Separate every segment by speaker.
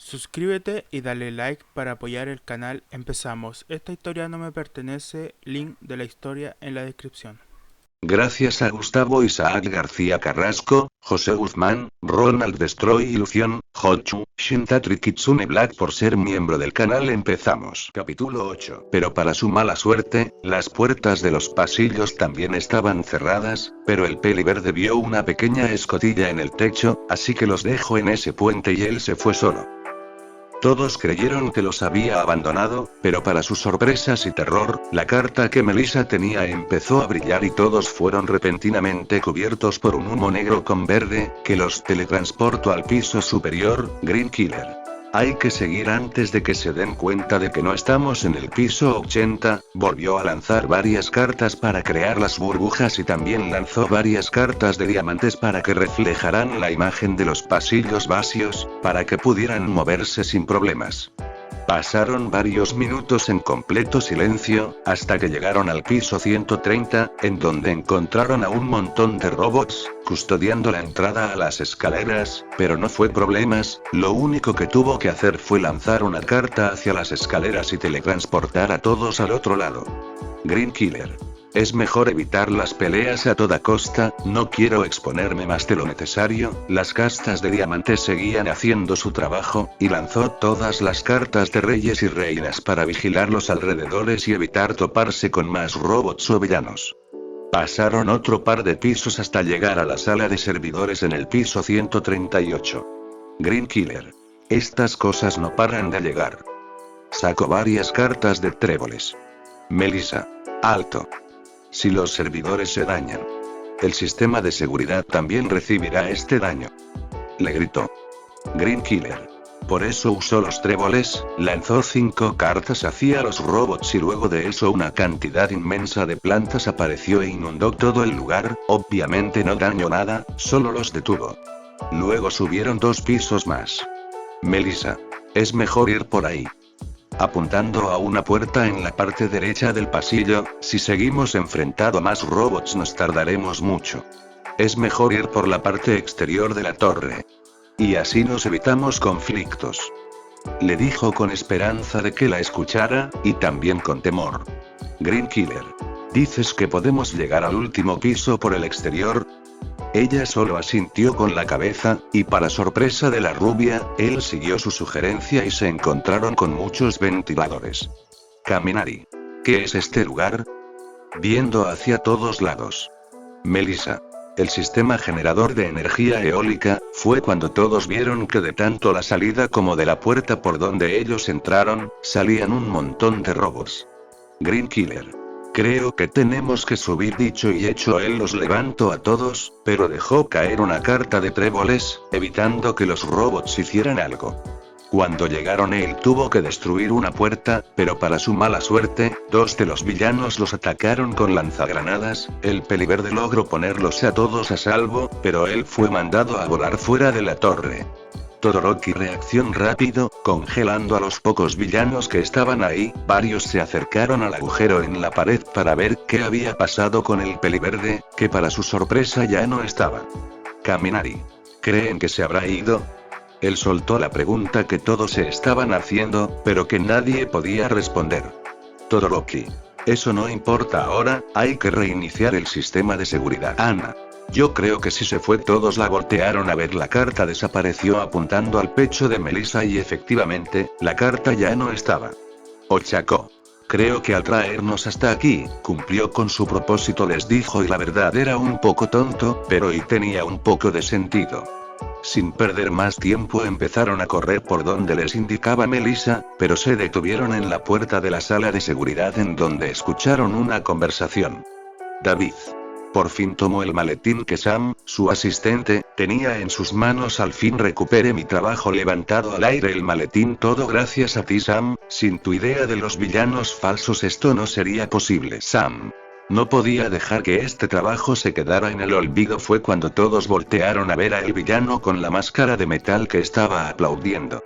Speaker 1: Suscríbete y dale like para apoyar el canal. Empezamos. Esta historia no me pertenece. Link de la historia en la descripción.
Speaker 2: Gracias a Gustavo Isaac García Carrasco, José Guzmán, Ronald Destroy Ilusión, Hochu, Shintatri Kitsune Black por ser miembro del canal. Empezamos. Capítulo 8. Pero para su mala suerte, las puertas de los pasillos también estaban cerradas, pero el peli verde vio una pequeña escotilla en el techo, así que los dejó en ese puente y él se fue solo. Todos creyeron que los había abandonado, pero para sus sorpresas y terror, la carta que Melissa tenía empezó a brillar y todos fueron repentinamente cubiertos por un humo negro con verde, que los teletransportó al piso superior. Green Killer. Hay que seguir antes de que se den cuenta de que no estamos en el piso 80, volvió a lanzar varias cartas para crear las burbujas y también lanzó varias cartas de diamantes para que reflejaran la imagen de los pasillos vacíos, para que pudieran moverse sin problemas. Pasaron varios minutos en completo silencio, hasta que llegaron al piso 130, en donde encontraron a un montón de robots, custodiando la entrada a las escaleras, pero no fue problemas, lo único que tuvo que hacer fue lanzar una carta hacia las escaleras y teletransportar a todos al otro lado. Green Killer. Es mejor evitar las peleas a toda costa, no quiero exponerme más de lo necesario. Las castas de diamantes seguían haciendo su trabajo, y lanzó todas las cartas de reyes y reinas para vigilar los alrededores y evitar toparse con más robots o villanos. Pasaron otro par de pisos hasta llegar a la sala de servidores en el piso 138. Green Killer. Estas cosas no paran de llegar. Sacó varias cartas de tréboles. Melissa. Alto. Si los servidores se dañan, el sistema de seguridad también recibirá este daño. Le gritó. Green Killer. Por eso usó los tréboles, lanzó 5 cartas hacia los robots y luego de eso una cantidad inmensa de plantas apareció e inundó todo el lugar. Obviamente no dañó nada, solo los detuvo. Luego subieron 2 pisos más. Melissa. Es mejor ir por ahí. Apuntando a una puerta en la parte derecha del pasillo, si seguimos enfrentando a más robots nos tardaremos mucho. Es mejor ir por la parte exterior de la torre. Y así nos evitamos conflictos. Le dijo con esperanza de que la escuchara, y también con temor. Green Killer. ¿Dices que podemos llegar al último piso por el exterior? Ella solo asintió con la cabeza, y para sorpresa de la rubia, él siguió su sugerencia y se encontraron con muchos ventiladores. Kaminari. ¿Qué es este lugar? Viendo hacia todos lados. Melissa. El sistema generador de energía eólica. Fue cuando todos vieron que de tanto la salida como de la puerta por donde ellos entraron, salían un montón de robots. Green Killer. Creo que tenemos que subir. Dicho y hecho, él los levantó a todos, pero dejó caer una carta de tréboles, evitando que los robots hicieran algo. Cuando llegaron él tuvo que destruir una puerta, pero para su mala suerte, 2 de los villanos los atacaron con lanzagranadas. El peliverde logró ponerlos a todos a salvo, pero él fue mandado a volar fuera de la torre. Todoroki reacción rápido, congelando a los pocos villanos que estaban ahí. Varios se acercaron al agujero en la pared para ver qué había pasado con el peliverde, que para su sorpresa ya no estaba. Kaminari. ¿Creen que se habrá ido? Él soltó la pregunta que todos se estaban haciendo, pero que nadie podía responder. Todoroki. Eso no importa ahora, hay que reiniciar el sistema de seguridad. Ana. Yo creo que si se fue. Todos la voltearon a ver. La carta desapareció apuntando al pecho de Melissa y efectivamente, la carta ya no estaba. Ochako. Creo que al traernos hasta aquí, cumplió con su propósito, les dijo, y la verdad era un poco tonto, pero y tenía un poco de sentido. Sin perder más tiempo empezaron a correr por donde les indicaba Melissa, pero se detuvieron en la puerta de la sala de seguridad en donde escucharon una conversación. David. Por fin tomó el maletín que Sam, su asistente, tenía en sus manos. Al fin recuperé mi trabajo. Levantado al aire el maletín. Todo gracias a ti, Sam. Sin tu idea de los villanos falsos esto no sería posible. Sam. No podía dejar que este trabajo se quedara en el olvido. Fue cuando todos voltearon a ver a el villano con la máscara de metal que estaba aplaudiendo.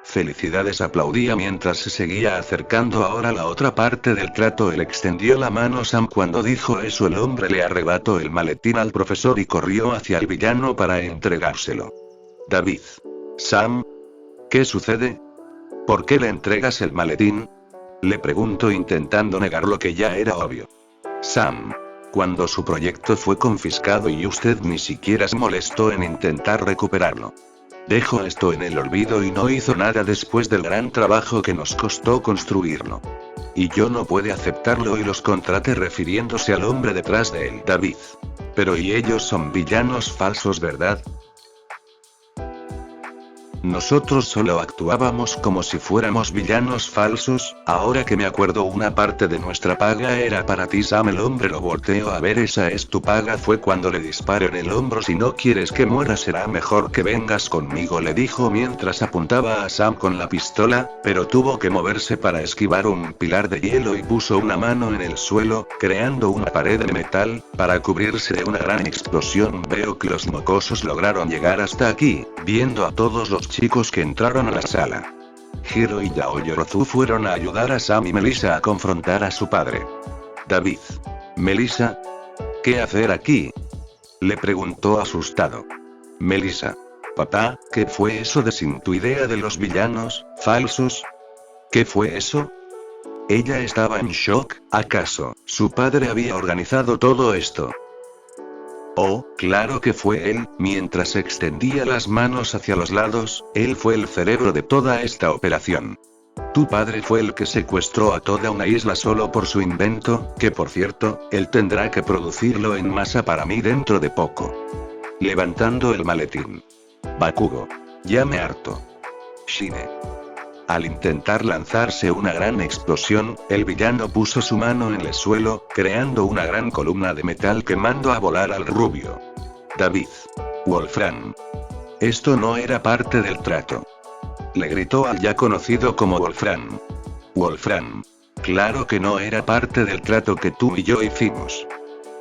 Speaker 2: Felicidades, aplaudía mientras se seguía acercando. Ahora la otra parte del trato. Él extendió la mano. Sam cuando dijo eso el hombre le arrebató el maletín al profesor y corrió hacia el villano para entregárselo. David. Sam. ¿Qué sucede? ¿Por qué le entregas el maletín? Le pregunto intentando negar lo que ya era obvio. Sam. Cuando su proyecto fue confiscado y usted ni siquiera se molestó en intentar recuperarlo. Dejó esto en el olvido y no hizo nada después del gran trabajo que nos costó construirlo. Y yo no pude aceptarlo y los contraté refiriéndose al hombre detrás de él, David. Pero y ellos son villanos falsos, ¿verdad? Nosotros solo actuábamos como si fuéramos villanos falsos. Ahora que me acuerdo, una parte de nuestra paga era para ti, Sam. El hombre lo volteó a ver. Esa es tu paga. Fue cuando le disparé en el hombro. Si no quieres que muera, será mejor que vengas conmigo, le dijo mientras apuntaba a Sam con la pistola, pero tuvo que moverse para esquivar un pilar de hielo y puso una mano en el suelo, creando una pared de metal, para cubrirse de una gran explosión. Veo que los mocosos lograron llegar hasta aquí, viendo a todos los chicos que entraron a la sala. Hiro y Yaoyorozu fueron a ayudar a Sam y Melissa a confrontar a su padre. David. Melissa. ¿Qué hacer aquí? Le preguntó asustado. Melissa. Papá, ¿qué fue eso de sin tu idea de los villanos falsos? ¿Qué fue eso? Ella estaba en shock. ¿Acaso su padre había organizado todo esto? Oh, claro que fue él. Mientras extendía las manos hacia los lados, él fue el cerebro de toda esta operación. Tu padre fue el que secuestró a toda una isla solo por su invento, que por cierto, él tendrá que producirlo en masa para mí dentro de poco. Levantando el maletín. Bakugo. Ya me harto. Shine. Al intentar lanzarse una gran explosión, el villano puso su mano en el suelo, creando una gran columna de metal que mandó a volar al rubio. David. Wolfram. Esto no era parte del trato. Le gritó al ya conocido como Wolfram. Wolfram. Claro que no era parte del trato que tú y yo hicimos.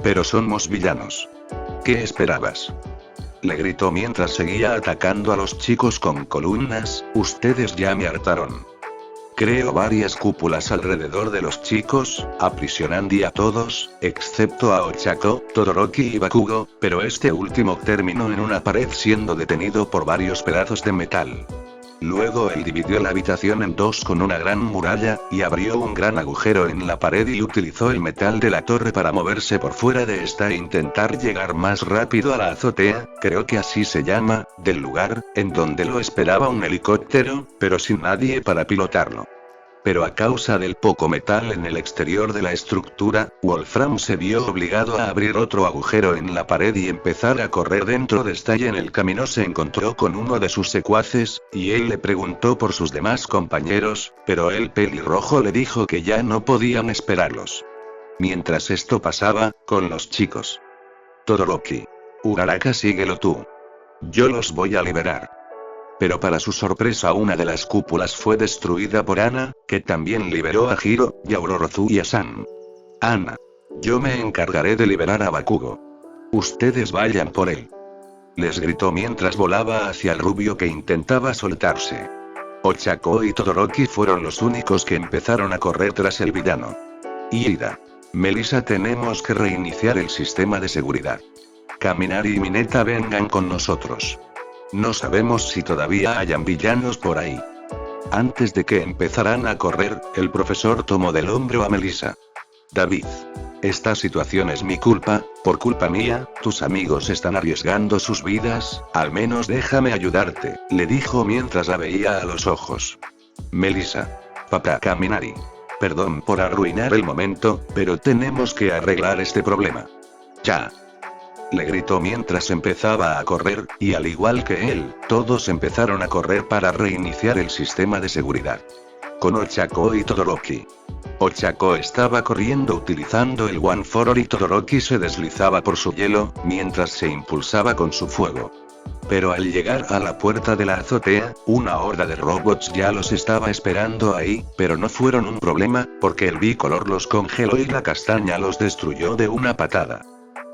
Speaker 2: Pero somos villanos. ¿Qué esperabas? Le gritó mientras seguía atacando a los chicos con columnas. Ustedes ya me hartaron. Creó varias cúpulas alrededor de los chicos, aprisionando a todos, excepto a Ochako, Todoroki y Bakugo, pero este último terminó en una pared siendo detenido por varios pedazos de metal. Luego él dividió la habitación en dos con una gran muralla, y abrió un gran agujero en la pared y utilizó el metal de la torre para moverse por fuera de esta e intentar llegar más rápido a la azotea, creo que así se llama, del lugar, en donde lo esperaba un helicóptero, pero sin nadie para pilotarlo. Pero a causa del poco metal en el exterior de la estructura, Wolfram se vio obligado a abrir otro agujero en la pared y empezar a correr dentro de esta, y en el camino se encontró con uno de sus secuaces, y él le preguntó por sus demás compañeros, pero el pelirrojo le dijo que ya no podían esperarlos. Mientras esto pasaba, con los chicos. Todoroki. Uraraka, síguelo tú. Yo los voy a liberar. Pero para su sorpresa una de las cúpulas fue destruida por Ana, que también liberó a Hiro, Yaoyorozu y a Sam. Ana. Yo me encargaré de liberar a Bakugo. Ustedes vayan por él. Les gritó mientras volaba hacia el rubio que intentaba soltarse. Ochako y Todoroki fueron los únicos que empezaron a correr tras el villano. Ida. Melissa, tenemos que reiniciar el sistema de seguridad. Kaminari y Mineta, vengan con nosotros. No sabemos si todavía hayan villanos por ahí. Antes de que empezaran a correr, el profesor tomó del hombro a Melissa. David. Esta situación es mi culpa, por culpa mía, tus amigos están arriesgando sus vidas, al menos déjame ayudarte, le dijo mientras la veía a los ojos. Melissa. Papá Kaminari. Perdón por arruinar el momento, pero tenemos que arreglar este problema. Ya. Le gritó mientras empezaba a correr, y al igual que él, todos empezaron a correr para reiniciar el sistema de seguridad. Con Ochako y Todoroki. Ochako estaba corriendo utilizando el One for All y Todoroki se deslizaba por su hielo, mientras se impulsaba con su fuego. Pero al llegar a la puerta de la azotea, una horda de robots ya los estaba esperando ahí, pero no fueron un problema, porque el bicolor los congeló y la castaña los destruyó de una patada.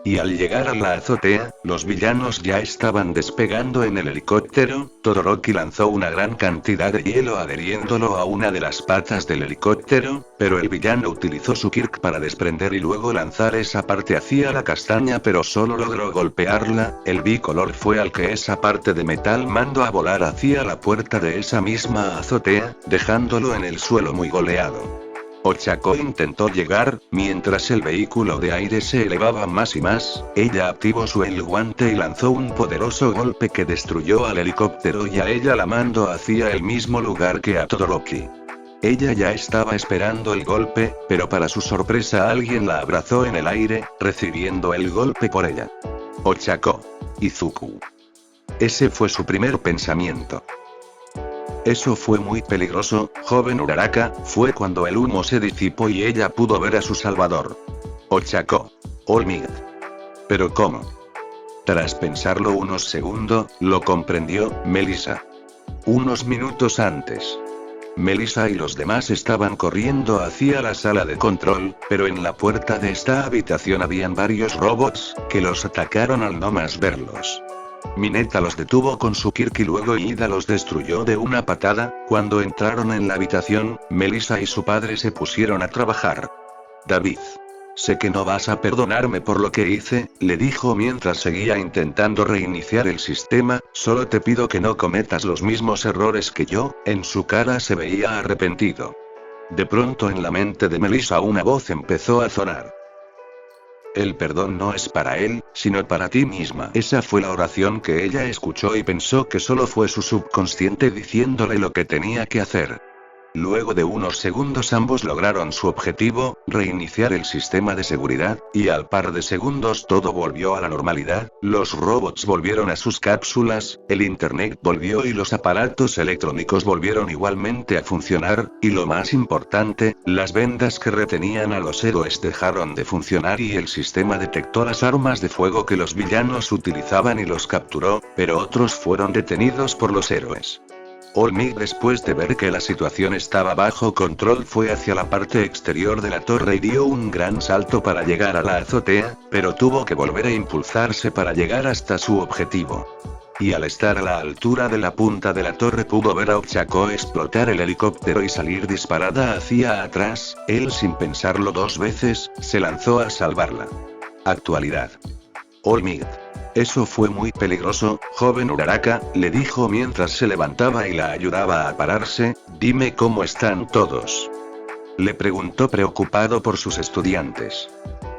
Speaker 2: Y al llegar a la azotea, los villanos ya estaban despegando en el helicóptero. Todoroki lanzó una gran cantidad de hielo adheriéndolo a una de las patas del helicóptero, pero el villano utilizó su Kirk para desprender y luego lanzar esa parte hacia la castaña, pero solo logró golpearla. El bicolor fue al que esa parte de metal mandó a volar hacia la puerta de esa misma azotea, dejándolo en el suelo muy goleado. Ochako intentó llegar, mientras el vehículo de aire se elevaba más y más. Ella activó su el guante y lanzó un poderoso golpe que destruyó al helicóptero y a ella la mandó hacia el mismo lugar que a Todoroki. Ella ya estaba esperando el golpe, pero para su sorpresa alguien la abrazó en el aire, recibiendo el golpe por ella. Ochako. Izuku. Ese fue su primer pensamiento. Eso fue muy peligroso, joven Uraraka. Fue cuando el humo se disipó y ella pudo ver a su salvador. Ochako. All Might. ¿Pero cómo? Tras pensarlo unos segundos, lo comprendió. Melissa. Unos minutos antes, Melissa y los demás estaban corriendo hacia la sala de control, pero en la puerta de esta habitación habían varios robots, que los atacaron al no más verlos. Mineta los detuvo con su Kirk y luego Ida los destruyó de una patada. Cuando entraron en la habitación, Melissa y su padre se pusieron a trabajar. David. Sé que no vas a perdonarme por lo que hice, le dijo mientras seguía intentando reiniciar el sistema. Solo te pido que no cometas los mismos errores que yo. En su cara se veía arrepentido. De pronto en la mente de Melissa una voz empezó a sonar. El perdón no es para él, sino para ti misma. Esa fue la oración que ella escuchó y pensó que solo fue su subconsciente diciéndole lo que tenía que hacer. Luego de unos segundos ambos lograron su objetivo, reiniciar el sistema de seguridad, y al par de segundos todo volvió a la normalidad. Los robots volvieron a sus cápsulas, el internet volvió y los aparatos electrónicos volvieron igualmente a funcionar, y lo más importante, las vendas que retenían a los héroes dejaron de funcionar y el sistema detectó las armas de fuego que los villanos utilizaban y los capturó, pero otros fueron detenidos por los héroes. All Might, después de ver que la situación estaba bajo control, fue hacia la parte exterior de la torre y dio un gran salto para llegar a la azotea, pero tuvo que volver a impulsarse para llegar hasta su objetivo. Y al estar a la altura de la punta de la torre pudo ver a Ochako explotar el helicóptero y salir disparada hacia atrás. Él, sin pensarlo dos veces, se lanzó a salvarla. Actualidad. All Might. Eso fue muy peligroso, joven Uraraka, le dijo mientras se levantaba y la ayudaba a pararse. Dime cómo están todos. Le preguntó preocupado por sus estudiantes.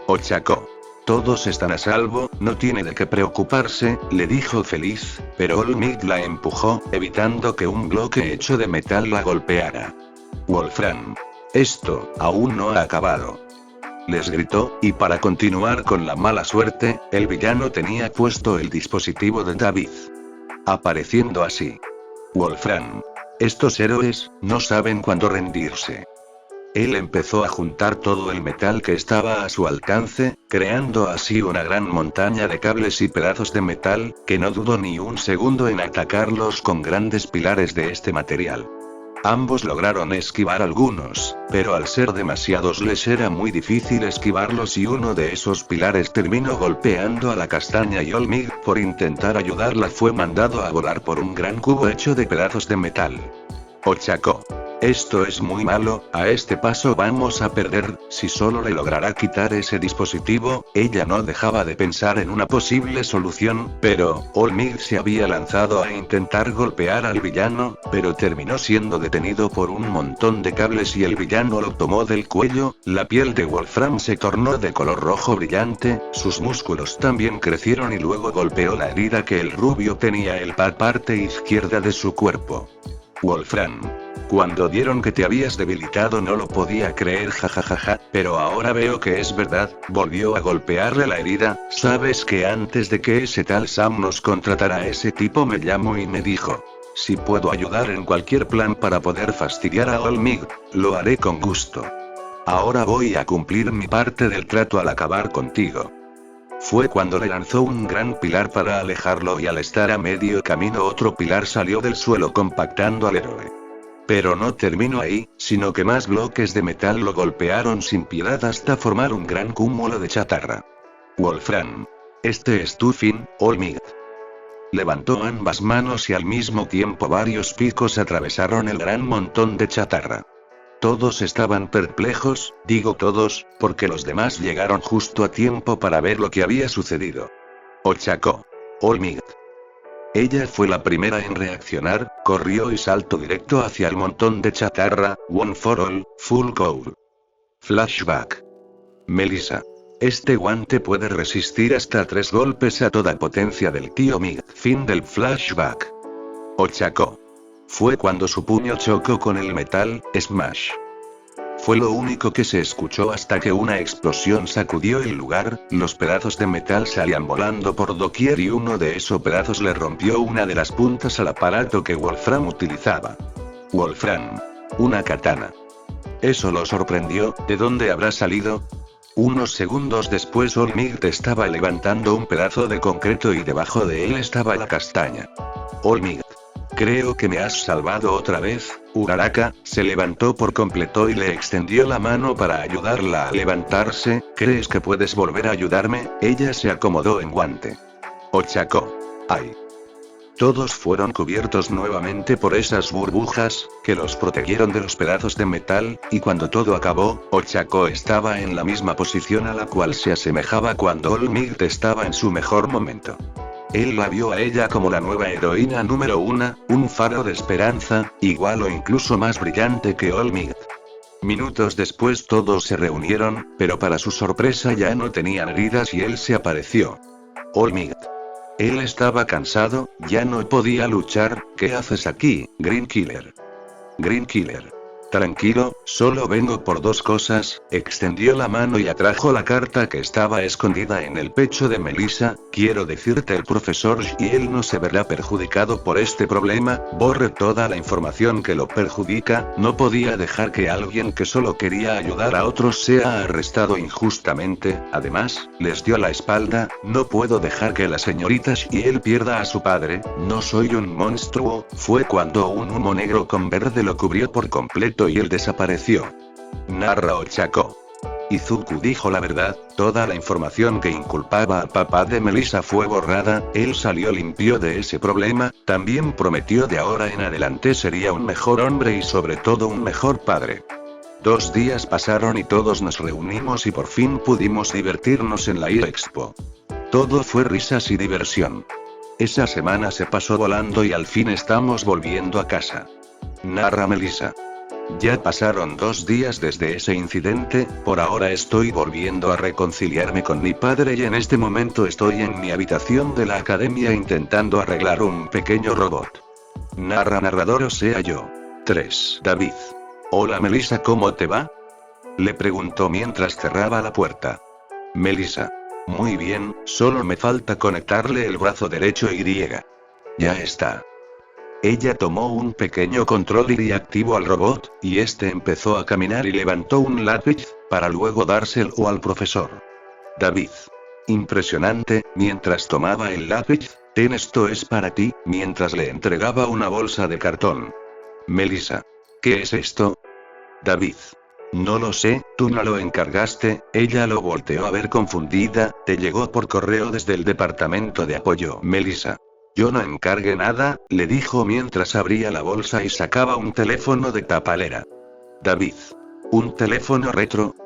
Speaker 2: Ochako. Todos están a salvo, no tiene de qué preocuparse, le dijo feliz, pero All Might la empujó, evitando que un bloque hecho de metal la golpeara. Wolfram. Esto aún no ha acabado. Les gritó, y para continuar con la mala suerte, el villano tenía puesto el dispositivo de David. Apareciendo así. Wolfram. Estos héroes, no saben cuándo rendirse. Él empezó a juntar todo el metal que estaba a su alcance, creando así una gran montaña de cables y pedazos de metal, que no dudó ni un segundo en atacarlos con grandes pilares de este material. Ambos lograron esquivar algunos, pero al ser demasiados les era muy difícil esquivarlos y uno de esos pilares terminó golpeando a la castaña y All Might, por intentar ayudarla, fue mandado a volar por un gran cubo hecho de pedazos de metal. Ochako. Esto es muy malo, a este paso vamos a perder. Si solo le logrará quitar ese dispositivo. Ella no dejaba de pensar en una posible solución, pero All Might se había lanzado a intentar golpear al villano, pero terminó siendo detenido por un montón de cables y el villano lo tomó del cuello. La piel de Wolfram se tornó de color rojo brillante, sus músculos también crecieron y luego golpeó la herida que el rubio tenía en la parte izquierda de su cuerpo. Wolfram. Cuando dieron que te habías debilitado no lo podía creer, jajajaja, pero ahora veo que es verdad. Volvió a golpearle la herida. Sabes que antes de que ese tal Sam nos contratara a ese tipo me llamó y me dijo: si puedo ayudar en cualquier plan para poder fastidiar a All Might, lo haré con gusto. Ahora voy a cumplir mi parte del trato al acabar contigo. Fue cuando le lanzó un gran pilar para alejarlo y al estar a medio camino otro pilar salió del suelo compactando al héroe. Pero no terminó ahí, sino que más bloques de metal lo golpearon sin piedad hasta formar un gran cúmulo de chatarra. Wolfram. Este es tu fin, Olmigt. Levantó ambas manos y al mismo tiempo varios picos atravesaron el gran montón de chatarra. Todos estaban perplejos, digo todos, porque los demás llegaron justo a tiempo para ver lo que había sucedido. Ochako. Olmigt. Ella fue la primera en reaccionar, corrió y saltó directo hacia el montón de chatarra, one for all, full cover. Flashback. Melissa. Este guante puede resistir hasta 3 golpes a toda potencia del tío Mig. Fin del flashback. Ochako. Fue cuando su puño chocó con el metal, smash. Fue lo único que se escuchó hasta que una explosión sacudió el lugar, los pedazos de metal salían volando por doquier y uno de esos pedazos le rompió una de las puntas al aparato que Wolfram utilizaba. Wolfram. Una katana. Eso lo sorprendió, ¿de dónde habrá salido? Unos segundos después Olmigt estaba levantando un pedazo de concreto y debajo de él estaba la castaña. Olmigt. Creo que me has salvado otra vez, Uraraka, se levantó por completo y le extendió la mano para ayudarla a levantarse. ¿Crees que puedes volver a ayudarme? Ella se acomodó en guante. Ochako. Ay. Todos fueron cubiertos nuevamente por esas burbujas, que los protegieron de los pedazos de metal, y cuando todo acabó, Ochako estaba en la misma posición a la cual se asemejaba cuando Olmigt estaba en su mejor momento. Él la vio a ella como la nueva heroína número 1, un faro de esperanza, igual o incluso más brillante que Olmigt. Minutos después todos se reunieron, pero para su sorpresa ya no tenían heridas y él se apareció. Olmigt. Él estaba cansado, ya no podía luchar. ¿Qué haces aquí, Green Killer? Green Killer. Tranquilo, solo vengo por 2 cosas. Extendió la mano y atrajo la carta que estaba escondida en el pecho de Melissa. Quiero decirte, el profesor y él no se verá perjudicado por este problema. Borre toda la información que lo perjudica. No podía dejar que alguien que solo quería ayudar a otros sea arrestado injustamente. Además, les dio la espalda. No puedo dejar que la señorita y él pierda a su padre. No soy un monstruo. Fue cuando un humo negro con verde lo cubrió por completo y él desapareció. Narra Ochako. Izuku dijo la verdad, toda la información que inculpaba al papá de Melissa fue borrada, él salió limpio de ese problema, también prometió de ahora en adelante sería un mejor hombre y sobre todo un mejor padre. 2 días pasaron y todos nos reunimos y por fin pudimos divertirnos en la Expo. Todo fue risas y diversión. Esa semana se pasó volando y al fin estamos volviendo a casa. Narra Melissa. Ya pasaron 2 días desde ese incidente, por ahora estoy volviendo a reconciliarme con mi padre y en este momento estoy en mi habitación de la academia intentando arreglar un pequeño robot. Narra narrador, o sea yo. 3. David. Hola Melissa, ¿cómo te va? Le preguntó mientras cerraba la puerta. Melissa. Muy bien, solo me falta conectarle el brazo derecho y. Ya está. Ella tomó un pequeño control y activó al robot, y este empezó a caminar y levantó un lápiz, para luego dárselo al profesor. David. Impresionante, mientras tomaba el lápiz, ten, esto es para ti, mientras le entregaba una bolsa de cartón. Melissa. ¿Qué es esto? David. No lo sé, tú no lo encargaste. Ella lo volteó a ver confundida. Te llegó por correo desde el departamento de apoyo. Melissa. Yo no encargué nada, le dijo mientras abría la bolsa y sacaba un teléfono de tapalera. David. ¿Un teléfono retro?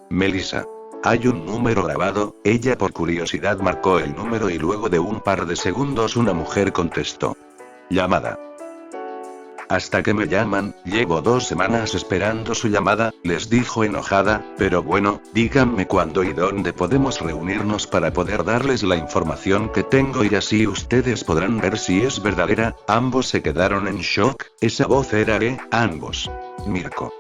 Speaker 2: Melissa. Hay un número grabado. Ella por curiosidad marcó el número y luego de un par de segundos una mujer contestó. Llamada. Hasta que me llaman, llevo 2 semanas esperando su llamada, les dijo enojada, pero bueno, díganme cuándo y dónde podemos reunirnos para poder darles la información que tengo y así ustedes podrán ver si es verdadera. Ambos se quedaron en shock, esa voz era ambos. Mirko.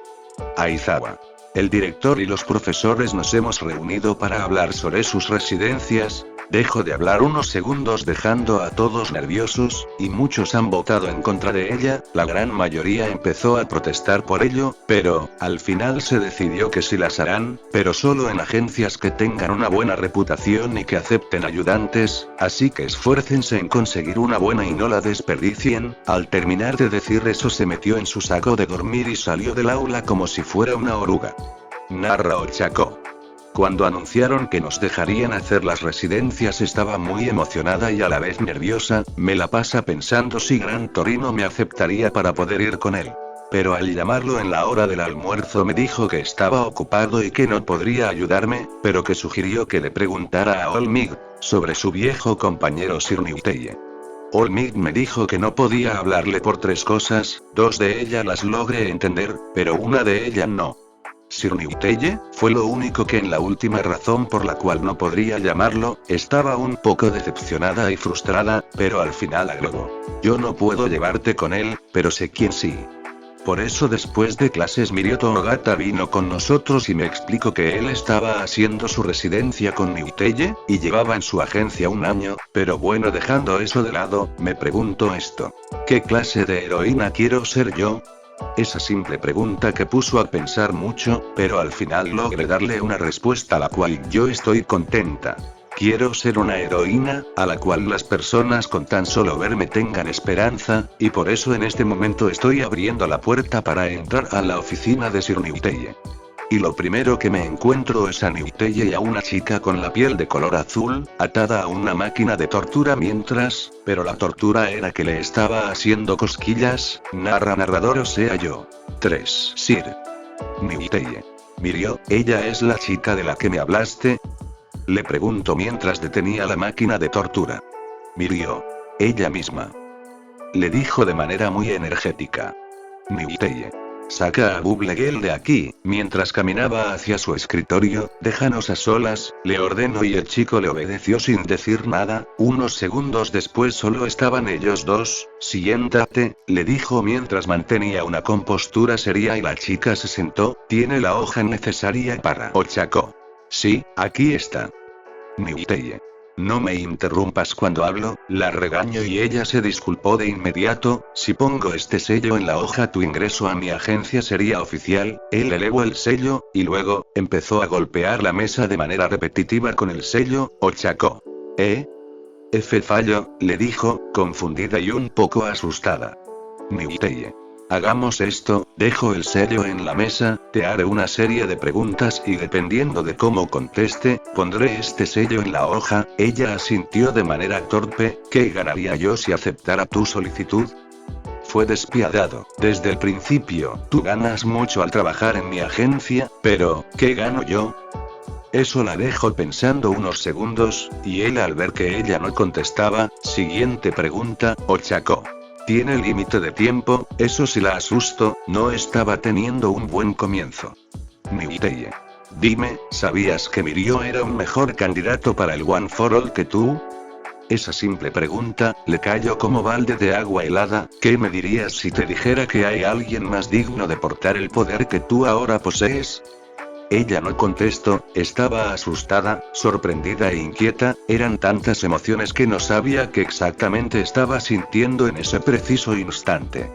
Speaker 2: Aizawa. El director y los profesores nos hemos reunido para hablar sobre sus residencias. Dejó de hablar unos segundos dejando a todos nerviosos, y muchos han votado en contra de ella, la gran mayoría empezó a protestar por ello, pero, al final se decidió que sí las harán, pero solo en agencias que tengan una buena reputación y que acepten ayudantes, así que esfuércense en conseguir una buena y no la desperdicien. Al terminar de decir eso se metió en su saco de dormir y salió del aula como si fuera una oruga. Narra Ochako. Cuando anunciaron que nos dejarían hacer las residencias estaba muy emocionada y a la vez nerviosa, me la pasa pensando si Gran Torino me aceptaría para poder ir con él. Pero al llamarlo en la hora del almuerzo me dijo que estaba ocupado y que no podría ayudarme, pero que sugirió que le preguntara a Olmig sobre su viejo compañero Sir Newteye. Olmig me dijo que no podía hablarle por 3 cosas, 2 de ellas las logré entender, pero una de ellas no. Sir Newteye fue lo único que en la última razón por la cual no podría llamarlo, estaba un poco decepcionada y frustrada, pero al final agregó: yo no puedo llevarte con él, pero sé quién sí. Por eso después de clases Mirio Toogata vino con nosotros y me explicó que él estaba haciendo su residencia con Newteye, y llevaba en su agencia 1 año, pero bueno, dejando eso de lado, me pregunto esto: ¿qué clase de heroína quiero ser yo? Esa simple pregunta que puso a pensar mucho, pero al final logré darle una respuesta a la cual yo estoy contenta. Quiero ser una heroína, a la cual las personas con tan solo verme tengan esperanza, y por eso en este momento estoy abriendo la puerta para entrar a la oficina de Sir Newteye. Y lo primero que me encuentro es a Newteye y a una chica con la piel de color azul, atada a una máquina de tortura pero la tortura era que le estaba haciendo cosquillas, narrador o sea yo. 3. Sir Newteye. Mirio, ¿ella es la chica de la que me hablaste? Le pregunto mientras detenía la máquina de tortura. Mirio. Ella misma. Le dijo de manera muy energética. Newteye. Saca a Bubblegale de aquí. Mientras caminaba hacia su escritorio, déjanos a solas, le ordenó y el chico le obedeció sin decir nada. Unos segundos después solo estaban ellos dos. Siéntate, le dijo mientras mantenía una compostura seria y la chica se sentó. ¿Tiene la hoja necesaria para Ochako? Sí, aquí está. Newteye. No me interrumpas cuando hablo, la regaño y ella se disculpó de inmediato. Si pongo este sello en la hoja tu ingreso a mi agencia sería oficial. Él elevó el sello, y luego, empezó a golpear la mesa de manera repetitiva con el sello. Ochako. F fallo, le dijo, confundida y un poco asustada. Newteye. Hagamos esto, dejo el sello en la mesa, te haré una serie de preguntas y dependiendo de cómo conteste, pondré este sello en la hoja. Ella asintió de manera torpe. ¿Qué ganaría yo si aceptara tu solicitud? Fue despiadado. Desde el principio, tú ganas mucho al trabajar en mi agencia, pero, ¿qué gano yo? Eso la dejó pensando unos segundos, y él al ver que ella no contestaba, siguiente pregunta, Ochako. ¿Tiene límite de tiempo? Eso sí la asustó, no estaba teniendo un buen comienzo. Newteye. Dime, ¿sabías que Mirio era un mejor candidato para el One for All que tú? Esa simple pregunta, le cayó como balde de agua helada. ¿Qué me dirías si te dijera que hay alguien más digno de portar el poder que tú ahora posees? Ella no contestó, estaba asustada, sorprendida e inquieta, eran tantas emociones que no sabía qué exactamente estaba sintiendo en ese preciso instante.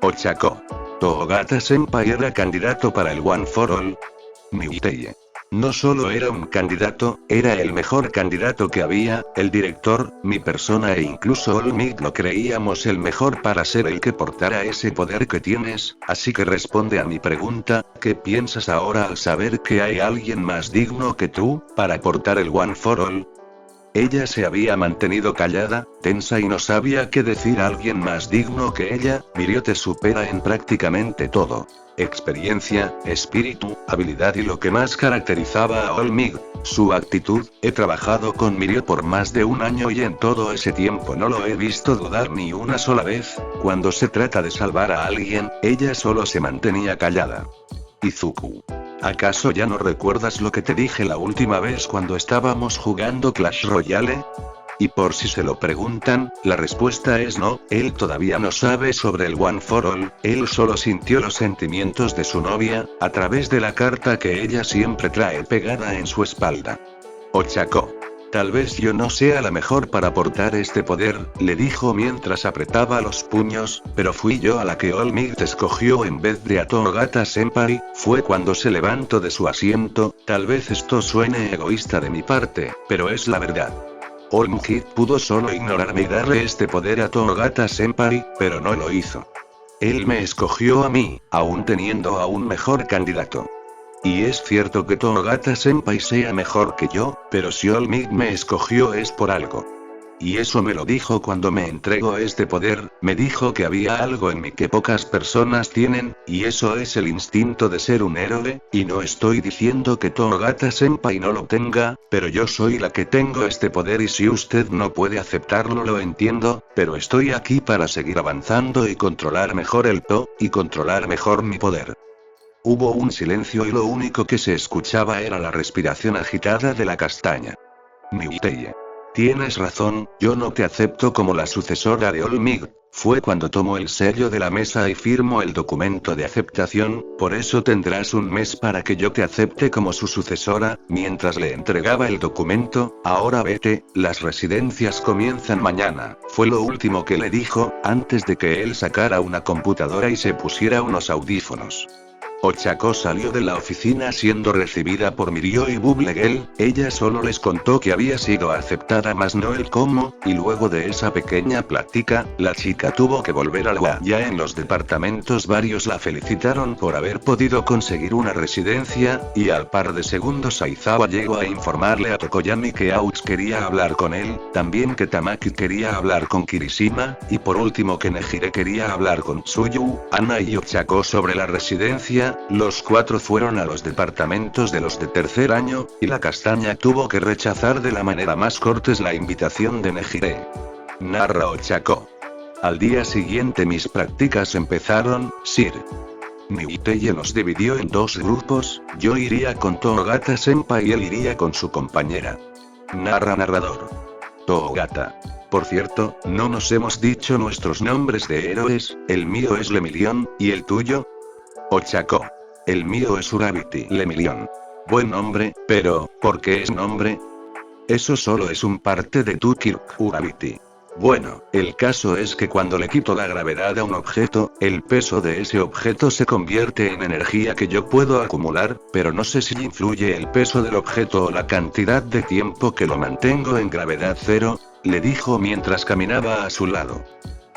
Speaker 2: Ochako. Toogata-senpai era candidato para el One for All. Newteye. No solo era un candidato, era el mejor candidato que había. El director, mi persona e incluso Olmig lo creíamos el mejor para ser el que portara ese poder que tienes, así que responde a mi pregunta, ¿qué piensas ahora al saber que hay alguien más digno que tú, para portar el One for All? Ella se había mantenido callada, tensa y no sabía qué decir. Alguien más digno que ella. Mirio te supera en prácticamente todo. Experiencia, espíritu, habilidad y lo que más caracterizaba a Olmig, su actitud. He trabajado con Mirio por más de 1 año y en todo ese tiempo no lo he visto dudar ni una sola vez. Cuando se trata de salvar a alguien, ella solo se mantenía callada. Izuku. ¿Acaso ya no recuerdas lo que te dije la última vez cuando estábamos jugando Clash Royale? Y por si se lo preguntan, la respuesta es no, él todavía no sabe sobre el One for All, él solo sintió los sentimientos de su novia, a través de la carta que ella siempre trae pegada en su espalda. Ochako. Tal vez yo no sea la mejor para portar este poder, le dijo mientras apretaba los puños, pero fui yo a la que Olmig te escogió en vez de a Toogata-senpai. Fue cuando se levantó de su asiento. Tal vez esto suene egoísta de mi parte, pero es la verdad. Olmig pudo solo ignorarme y darle este poder a Toogata-senpai, pero no lo hizo. Él me escogió a mí, aún teniendo a un mejor candidato. Y es cierto que Togata-senpai sea mejor que yo, pero si All Might me escogió es por algo. Y eso me lo dijo cuando me entregó este poder, me dijo que había algo en mí que pocas personas tienen, y eso es el instinto de ser un héroe, y no estoy diciendo que Togata-senpai no lo tenga, pero yo soy la que tengo este poder y si usted no puede aceptarlo lo entiendo, pero estoy aquí para seguir avanzando y controlar mejor el To, y controlar mejor mi poder. Hubo un silencio y lo único que se escuchaba era la respiración agitada de la castaña. Miuteye. Tienes razón, yo no te acepto como la sucesora de All Might. Fue cuando tomó el sello de la mesa y firmó el documento de aceptación, por eso tendrás un mes para que yo te acepte como su sucesora. Mientras le entregaba el documento, ahora vete, las residencias comienzan mañana, fue lo último que le dijo, antes de que él sacara una computadora y se pusiera unos audífonos. Ochako salió de la oficina siendo recibida por Mirio y Bublegel, ella solo les contó que había sido aceptada más no el cómo, y luego de esa pequeña plática, la chica tuvo que volver al WA. Ya en los departamentos varios la felicitaron por haber podido conseguir una residencia, y al par de segundos Aizawa llegó a informarle a Tokoyami que Aux quería hablar con él, también que Tamaki quería hablar con Kirishima, y por último que Nejire quería hablar con Tsuyu, Ana y Ochako sobre la residencia. Los cuatro fueron a los departamentos de los de tercer año, y la castaña tuvo que rechazar de la manera más cortés la invitación de Nejire. Narra Ochako. Al día siguiente mis prácticas empezaron, Sir. Miuteye nos dividió en dos grupos, yo iría con Togata-senpai y él iría con su compañera. Narrador. Togata. Por cierto, no nos hemos dicho nuestros nombres de héroes, el mío es Lemillion, ¿y el tuyo? Ochako. El mío es Urabiti Lemillion. Buen nombre, pero, ¿por qué es nombre? Eso solo es un parte de tu Kirk Urabiti. Bueno, el caso es que cuando le quito la gravedad a un objeto, el peso de ese objeto se convierte en energía que yo puedo acumular, pero no sé si influye el peso del objeto o la cantidad de tiempo que lo mantengo en gravedad cero, le dijo mientras caminaba a su lado.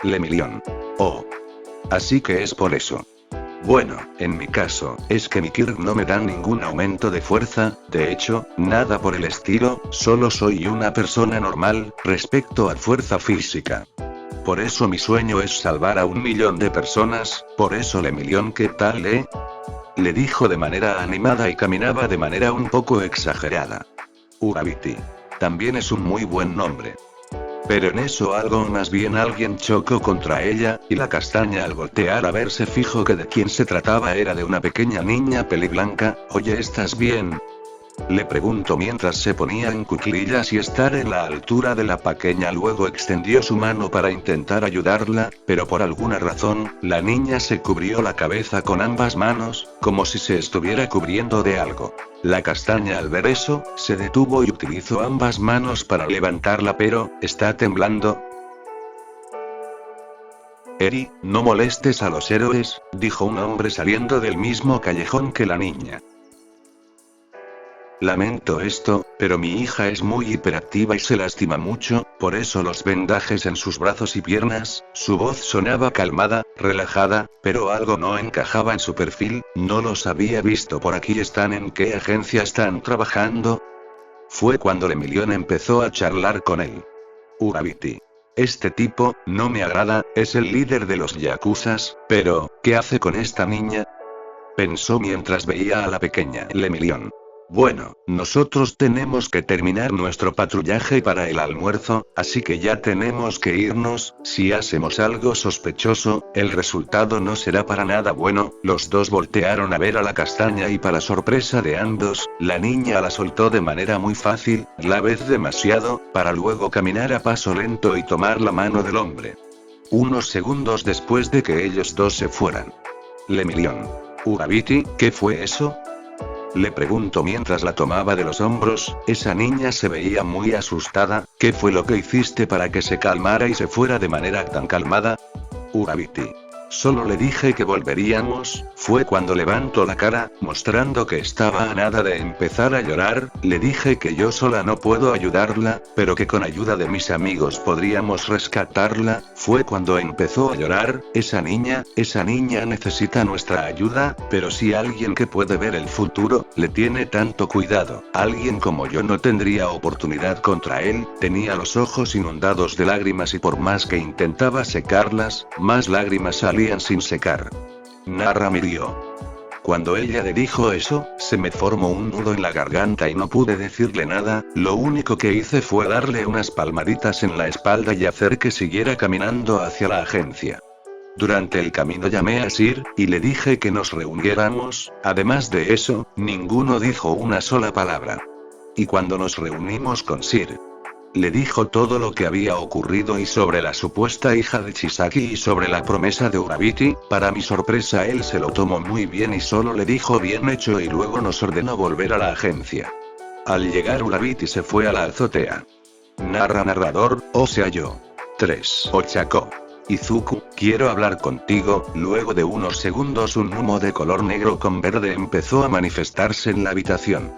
Speaker 2: Lemillion. Oh. Así que es por eso. Bueno, en mi caso, es que mi Kirk no me da ningún aumento de fuerza, de hecho, nada por el estilo, solo soy una persona normal, respecto a fuerza física. Por eso mi sueño es salvar a 1 millón de personas, por eso Lemillion, ¿qué tal, Le dijo de manera animada y caminaba de manera un poco exagerada. Urabiti. También es un muy buen nombre. Pero en eso algo más bien alguien chocó contra ella, y la castaña al voltear a ver se fijó que de quien se trataba era de una pequeña niña peliblanca. Oye, ¿estás bien? Le preguntó mientras se ponía en cuclillas y estar en la altura de la pequeña. Luego extendió su mano para intentar ayudarla, pero por alguna razón, la niña se cubrió la cabeza con ambas manos, como si se estuviera cubriendo de algo. La castaña al ver eso, se detuvo y utilizó ambas manos para levantarla, pero, ¿está temblando? Eri, no molestes a los héroes, dijo un hombre saliendo del mismo callejón que la niña. Lamento esto, pero mi hija es muy hiperactiva y se lastima mucho, por eso los vendajes en sus brazos y piernas. Su voz sonaba calmada, relajada, pero algo no encajaba en su perfil. No los había visto por aquí. ¿En qué agencia están trabajando? Fue cuando Lemillion empezó a charlar con él. Urabiti. Este tipo, no me agrada, es el líder de los yakuzas, pero, ¿qué hace con esta niña? Pensó mientras veía a la pequeña Lemillion. Bueno, nosotros tenemos que terminar nuestro patrullaje para el almuerzo, así que ya tenemos que irnos. Si hacemos algo sospechoso, el resultado no será para nada bueno. Los dos voltearon a ver a la castaña y para sorpresa de ambos, la niña la soltó de manera muy fácil, la vez demasiado, para luego caminar a paso lento y tomar la mano del hombre. Unos segundos después de que ellos dos se fueran. Lemillion. Urabiti, ¿qué fue eso? Le preguntó mientras la tomaba de los hombros. Esa niña se veía muy asustada. ¿Qué fue lo que hiciste para que se calmara y se fuera de manera tan calmada? Urabiti. Solo le dije que volveríamos. Fue cuando levantó la cara, mostrando que estaba a nada de empezar a llorar. Le dije que yo sola no puedo ayudarla, pero que con ayuda de mis amigos podríamos rescatarla. Fue cuando empezó a llorar. Esa niña necesita nuestra ayuda, pero si alguien que puede ver el futuro, le tiene tanto cuidado, alguien como yo no tendría oportunidad contra él. Tenía los ojos inundados de lágrimas y por más que intentaba secarlas, más lágrimas salían sin secar. Narra Mirio. Cuando ella le dijo eso, se me formó un nudo en la garganta y no pude decirle nada. Lo único que hice fue darle unas palmaditas en la espalda y hacer que siguiera caminando hacia la agencia. Durante el camino llamé a Sir, y le dije que nos reuniéramos. Además de eso, ninguno dijo una sola palabra. Y cuando nos reunimos con Sir, le dijo todo lo que había ocurrido y sobre la supuesta hija de Chisaki y sobre la promesa de Urabiti. Para mi sorpresa él se lo tomó muy bien y solo le dijo bien hecho y luego nos ordenó volver a la agencia. Al llegar Urabiti se fue a la azotea. Narrador, o sea yo. 3. Ochako. Izuku, quiero hablar contigo. Luego de unos segundos un humo de color negro con verde empezó a manifestarse en la habitación.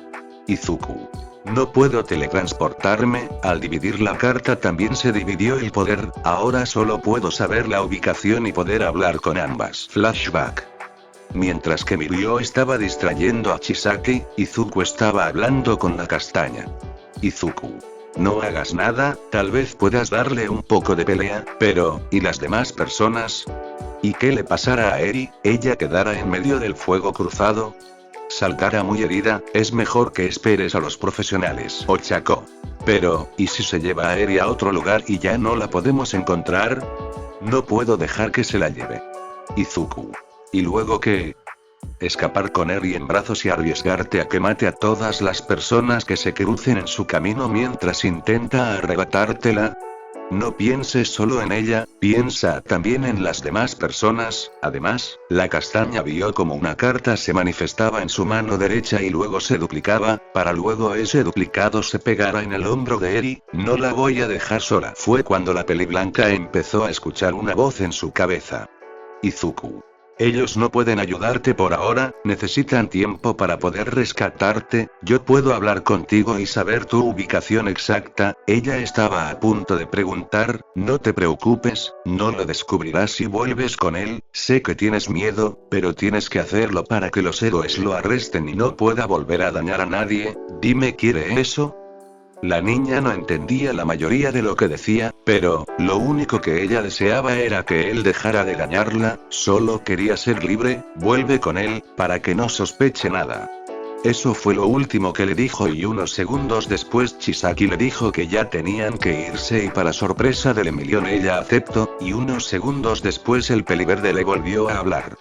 Speaker 2: Izuku. No puedo teletransportarme. Al dividir la carta también se dividió el poder. Ahora solo puedo saber la ubicación y poder hablar con ambas. Flashback. Mientras que Mirio estaba distrayendo a Chisaki, Izuku estaba hablando con la castaña. Izuku. No hagas nada, tal vez puedas darle un poco de pelea, pero, ¿y las demás personas? ¿Y qué le pasara a Eri? ¿Ella quedara en medio del fuego cruzado? Saldrá muy herida, es mejor que esperes a los profesionales. Ochako. Pero, ¿y si se lleva a Eri a otro lugar y ya no la podemos encontrar? No puedo dejar que se la lleve. Izuku. ¿Y luego qué? Escapar con Eri en brazos y arriesgarte a que mate a todas las personas que se crucen en su camino mientras intenta arrebatártela. No pienses solo en ella, piensa también en las demás personas. Además, la castaña vio como una carta se manifestaba en su mano derecha y luego se duplicaba, para luego ese duplicado se pegara en el hombro de Eri. No la voy a dejar sola. Fue cuando la peliblanca empezó a escuchar una voz en su cabeza. Izuku. Ellos no pueden ayudarte por ahora, necesitan tiempo para poder rescatarte. Yo puedo hablar contigo y saber tu ubicación exacta. Ella estaba a punto de preguntar, no te preocupes, no lo descubrirás si vuelves con él. Sé que tienes miedo, pero tienes que hacerlo para que los héroes lo arresten y no pueda volver a dañar a nadie. Dime, ¿quiere eso? La niña no entendía la mayoría de lo que decía, pero, lo único que ella deseaba era que él dejara de dañarla, solo quería ser libre. Vuelve con él, para que no sospeche nada. Eso fue lo último que le dijo y unos segundos después Chisaki le dijo que ya tenían que irse y para sorpresa del Emilión ella aceptó, y unos segundos después el peliverde le volvió a hablar.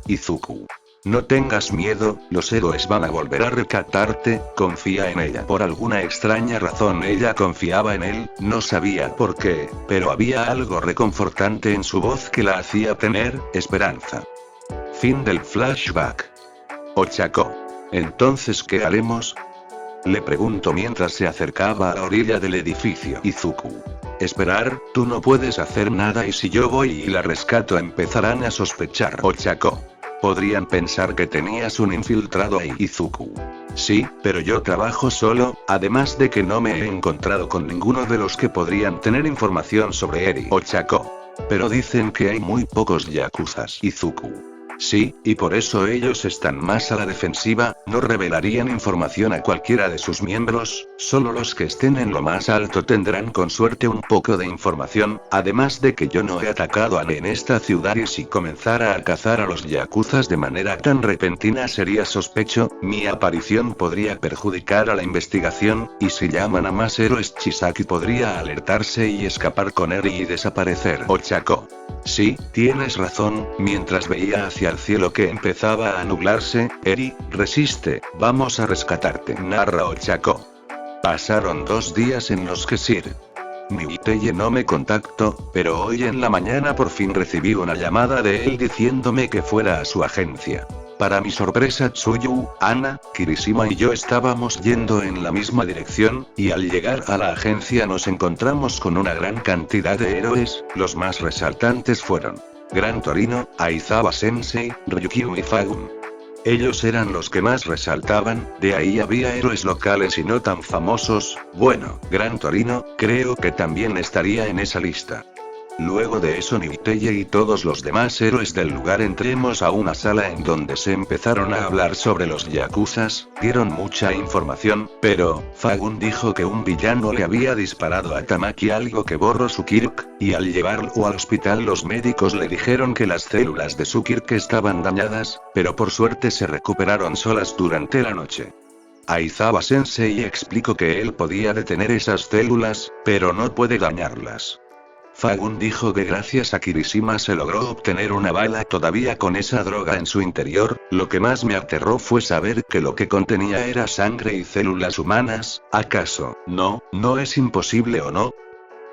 Speaker 2: Izuku. No tengas miedo, los héroes van a volver a rescatarte, confía en ella. Por alguna extraña razón ella confiaba en él, no sabía por qué, pero había algo reconfortante en su voz que la hacía tener esperanza. Fin del flashback. Ochako. Entonces, ¿qué haremos? Le preguntó mientras se acercaba a la orilla del edificio. Izuku. Esperar, tú no puedes hacer nada y si yo voy y la rescato empezarán a sospechar. Ochako. Podrían pensar que tenías un infiltrado ahí. Izuku. Sí, pero yo trabajo solo, además de que no me he encontrado con ninguno de los que podrían tener información sobre Eri. Ochako. Pero dicen que hay muy pocos yakuzas. Izuku. Sí, y por eso ellos están más a la defensiva, no revelarían información a cualquiera de sus miembros, solo los que estén en lo más alto tendrán con suerte un poco de información, además de que yo no he atacado a en esta ciudad y si comenzara a cazar a los yakuzas de manera tan repentina sería sospecho, mi aparición podría perjudicar a la investigación, y si llaman a más héroes Chisaki podría alertarse y escapar con Eri y desaparecer. Ochako. Sí, tienes razón, mientras veía hacia el cielo que empezaba a nublarse, Eri, resiste, vamos a rescatarte. Narra Ochako. Pasaron 2 días en los que Sir Miuteye no me contactó, pero hoy en la mañana por fin recibí una llamada de él diciéndome que fuera a su agencia. Para mi sorpresa Tsuyu, Ana, Kirishima y yo estábamos yendo en la misma dirección, y al llegar a la agencia nos encontramos con una gran cantidad de héroes. Los más resaltantes fueron Gran Torino, Aizawa Sensei, Ryukyu y Fagun. Ellos eran los que más resaltaban, de ahí había héroes locales y no tan famosos. Bueno, Gran Torino, creo que también estaría en esa lista. Luego de eso Niteye y todos los demás héroes del lugar entremos a una sala en donde se empezaron a hablar sobre los yakuzas, dieron mucha información, pero, Fagun dijo que un villano le había disparado a Tamaki algo que borró su Kirk, y al llevarlo al hospital los médicos le dijeron que las células de su Kirk estaban dañadas, pero por suerte se recuperaron solas durante la noche. Aizawa Sensei explicó que él podía detener esas células, pero no puede dañarlas. Fagun dijo que gracias a Kirishima se logró obtener una bala todavía con esa droga en su interior. Lo que más me aterró fue saber que lo que contenía era sangre y células humanas. ¿Acaso no es imposible o no?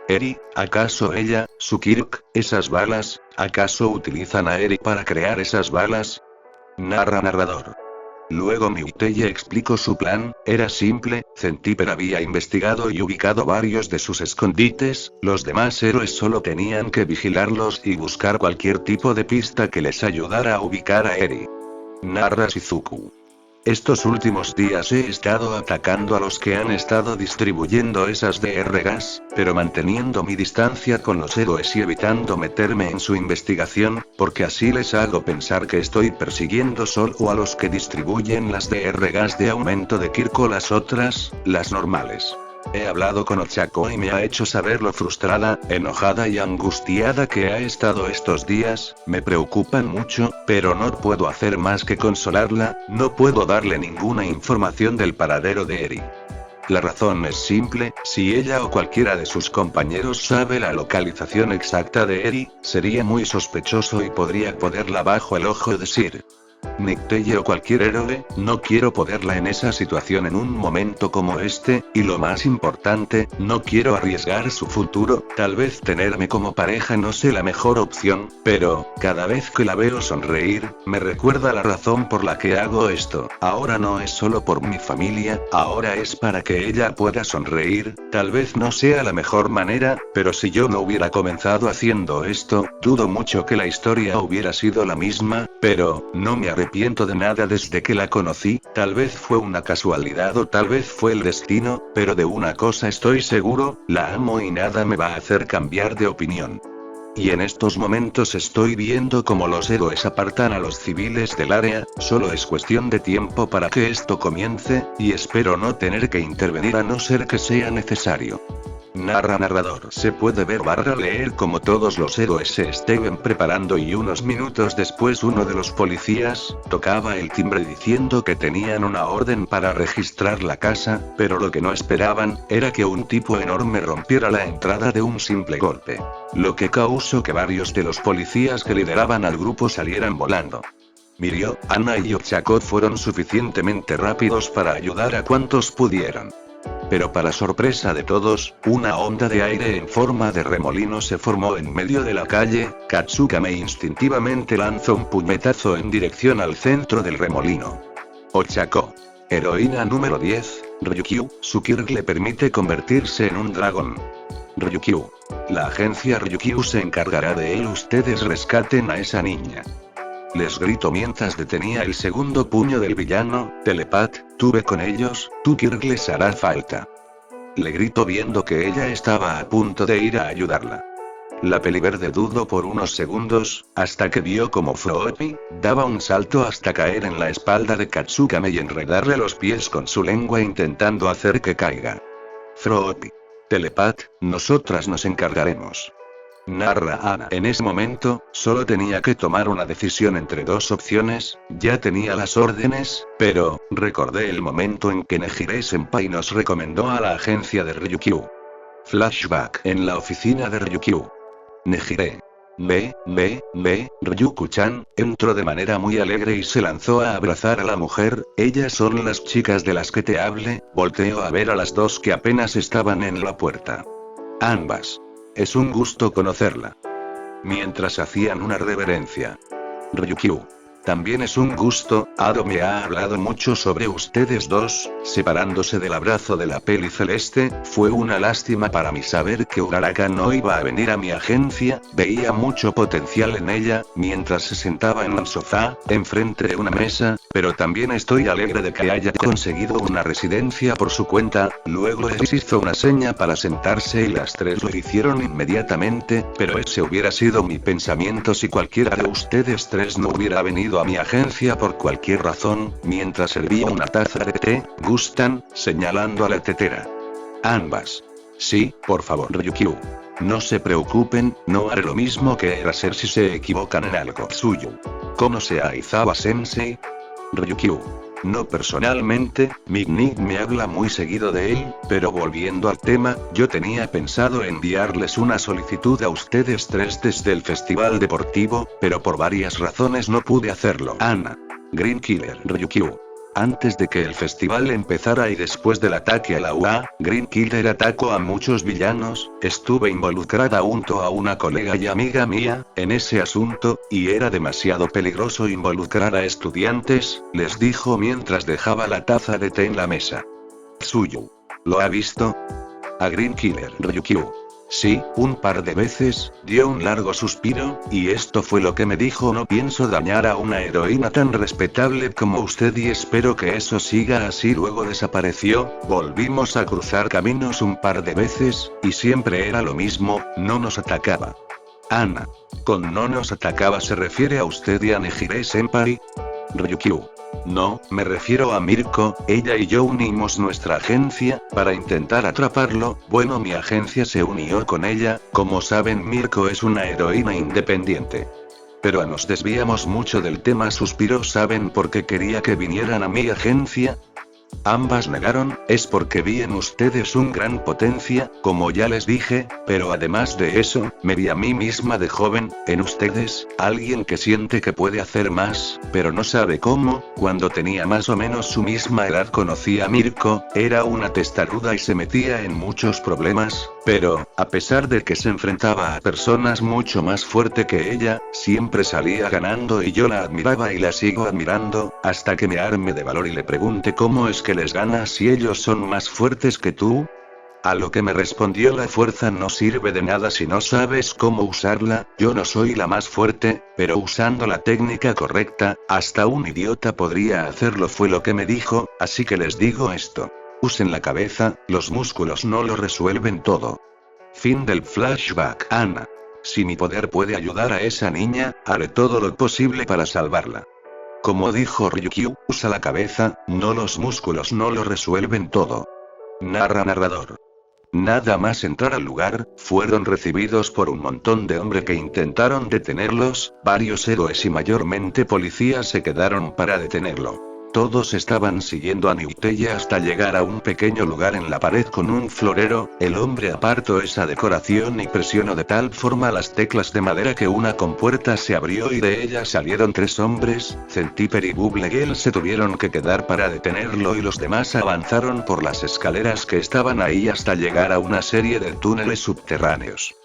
Speaker 2: Eri, ¿acaso ella, su Kirk, esas balas, acaso utilizan a Eri para crear esas balas? Narrador. Luego Niteye explicó su plan, era simple, Centíper había investigado y ubicado varios de sus escondites, los demás héroes solo tenían que vigilarlos y buscar cualquier tipo de pista que les ayudara a ubicar a Eri. Narra Shizuku. Estos últimos días he estado atacando a los que han estado distribuyendo esas DRGs, pero manteniendo mi distancia con los héroes y evitando meterme en su investigación, porque así les hago pensar que estoy persiguiendo solo a los que distribuyen las DRGs de aumento de Kirk o las otras, las normales. He hablado con Ochako y me ha hecho saber lo frustrada, enojada y angustiada que ha estado estos días. Me preocupan mucho, pero no puedo hacer más que consolarla, no puedo darle ninguna información del paradero de Eri. La razón es simple, si ella o cualquiera de sus compañeros sabe la localización exacta de Eri, sería muy sospechoso y podría ponerla bajo el ojo de Sir Niteye o cualquier héroe, no quiero ponerla en esa situación en un momento como este, y lo más importante, no quiero arriesgar su futuro, tal vez tenerme como pareja no sea la mejor opción, pero, cada vez que la veo sonreír, me recuerda la razón por la que hago esto, ahora no es solo por mi familia, ahora es para que ella pueda sonreír, tal vez no sea la mejor manera, pero si yo no hubiera comenzado haciendo esto, dudo mucho que la historia hubiera sido la misma, pero, no me arrepiento de nada desde que la conocí, tal vez fue una casualidad o tal vez fue el destino, pero de una cosa estoy seguro, la amo y nada me va a hacer cambiar de opinión. Y en estos momentos estoy viendo cómo los héroes apartan a los civiles del área, solo es cuestión de tiempo para que esto comience, y espero no tener que intervenir a no ser que sea necesario. Narrador. Se puede ver / leer como todos los héroes se estén preparando y unos minutos después uno de los policías tocaba el timbre diciendo que tenían una orden para registrar la casa, pero lo que no esperaban era que un tipo enorme rompiera la entrada de un simple golpe. Lo que causó que varios de los policías que lideraban al grupo salieran volando. Mirio, Anna y Ochako fueron suficientemente rápidos para ayudar a cuantos pudieron. Pero para sorpresa de todos, una onda de aire en forma de remolino se formó en medio de la calle. Katsukame instintivamente lanzó un puñetazo en dirección al centro del remolino. Ochako. Heroína número 10, Ryukyu, su Kirk le permite convertirse en un dragón. Ryukyu. La agencia Ryukyu se encargará de él, ustedes rescaten a esa niña. Les grito mientras detenía el segundo puño del villano, Telepath, tuve con ellos, tu Kirk les hará falta. Le grito viendo que ella estaba a punto de ir a ayudarla. La peliverde dudó por unos segundos, hasta que vio como Froopy daba un salto hasta caer en la espalda de Katsukame y enredarle los pies con su lengua intentando hacer que caiga. Froopy. Telepath, nosotras nos encargaremos. Narra Ana. En ese momento, solo tenía que tomar una decisión entre dos opciones, ya tenía las órdenes, pero, recordé el momento en que Nejire-senpai nos recomendó a la agencia de Ryukyu. Flashback. En la oficina de Ryukyu. Nejire. Ryuku-chan, entró de manera muy alegre y se lanzó a abrazar a la mujer, ellas son las chicas de las que te hablé, volteó a ver a las dos que apenas estaban en la puerta. Ambas. Es un gusto conocerla. Mientras hacían una reverencia. Ryukyu. También es un gusto. Ado me ha hablado mucho sobre ustedes dos, separándose del abrazo de la peli celeste. Fue una lástima para mí saber que Uraraka no iba a venir a mi agencia. Veía mucho potencial en ella, mientras se sentaba en un sofá, enfrente de una mesa, pero también estoy alegre de que haya conseguido una residencia por su cuenta. Luego les hizo una seña para sentarse y las tres lo hicieron inmediatamente, pero ese hubiera sido mi pensamiento si cualquiera de ustedes tres no hubiera venido a mi agencia por cualquier razón. Mientras servía una taza de té, gustan, señalando a la tetera. Ambas. Sí, por favor, Ryukyu. No se preocupen, no haré lo mismo que Eraser si se equivocan en algo suyo. ¿Conoce a Aizawa Sensei? Ryukyu. No personalmente, Nick me habla muy seguido de él, pero volviendo al tema, yo tenía pensado enviarles una solicitud a ustedes tres desde el festival deportivo, pero por varias razones no pude hacerlo. Ana. Green Killer Ryukyu. Antes de que el festival empezara y después del ataque a la UA, Green Killer atacó a muchos villanos. Estuve involucrada junto a una colega y amiga mía en ese asunto, y era demasiado peligroso involucrar a estudiantes, les dijo mientras dejaba la taza de té en la mesa. Tsuyu. ¿Lo ha visto? A Green Killer Ryukyu. Sí, un par de veces. Dio un largo suspiro, y esto fue lo que me dijo: no pienso dañar a una heroína tan respetable como usted y espero que eso siga así. Luego desapareció, volvimos a cruzar caminos un par de veces, y siempre era lo mismo, no nos atacaba. Ana. ¿Con no nos atacaba se refiere a usted y a Nejire-senpai? Ryukyu. No, me refiero a Mirko. Ella y yo unimos nuestra agencia para intentar atraparlo. Bueno, mi agencia se unió con ella. Como saben, Mirko es una heroína independiente. Pero nos desviamos mucho del tema. Suspiró. ¿Saben por qué quería que vinieran a mi agencia? Ambas negaron. Es porque vi en ustedes un gran potencia, como ya les dije, pero además de eso, me vi a mí misma de joven, en ustedes, alguien que siente que puede hacer más, pero no sabe cómo. Cuando tenía más o menos su misma edad conocí a Mirko, era una testaruda y se metía en muchos problemas, pero, a pesar de que se enfrentaba a personas mucho más fuerte que ella, siempre salía ganando y yo la admiraba y la sigo admirando, hasta que me arme de valor y le pregunté cómo es que les ganas si ellos son más fuertes que tú. A lo que me respondió: la fuerza no sirve de nada si no sabes cómo usarla. Yo no soy la más fuerte, pero usando la técnica correcta, hasta un idiota podría hacerlo, fue lo que me dijo, así que les digo esto. Usen la cabeza, los músculos no lo resuelven todo. Fin del flashback. Ana. Si mi poder puede ayudar a esa niña, haré todo lo posible para salvarla. Como dijo Ryukyu, usa la cabeza, no los músculos no lo resuelven todo. Narrador. Nada más entrar al lugar, fueron recibidos por un montón de hombres que intentaron detenerlos. Varios héroes y mayormente policías se quedaron para detenerlo. Todos estaban siguiendo a Newteye hasta llegar a un pequeño lugar en la pared con un florero. El hombre apartó esa decoración y presionó de tal forma las teclas de madera que una compuerta se abrió y de ella salieron tres hombres. Centiper y Bubblegirl se tuvieron que quedar para detenerlo y los demás avanzaron por las escaleras que estaban ahí hasta llegar a una serie de túneles subterráneos.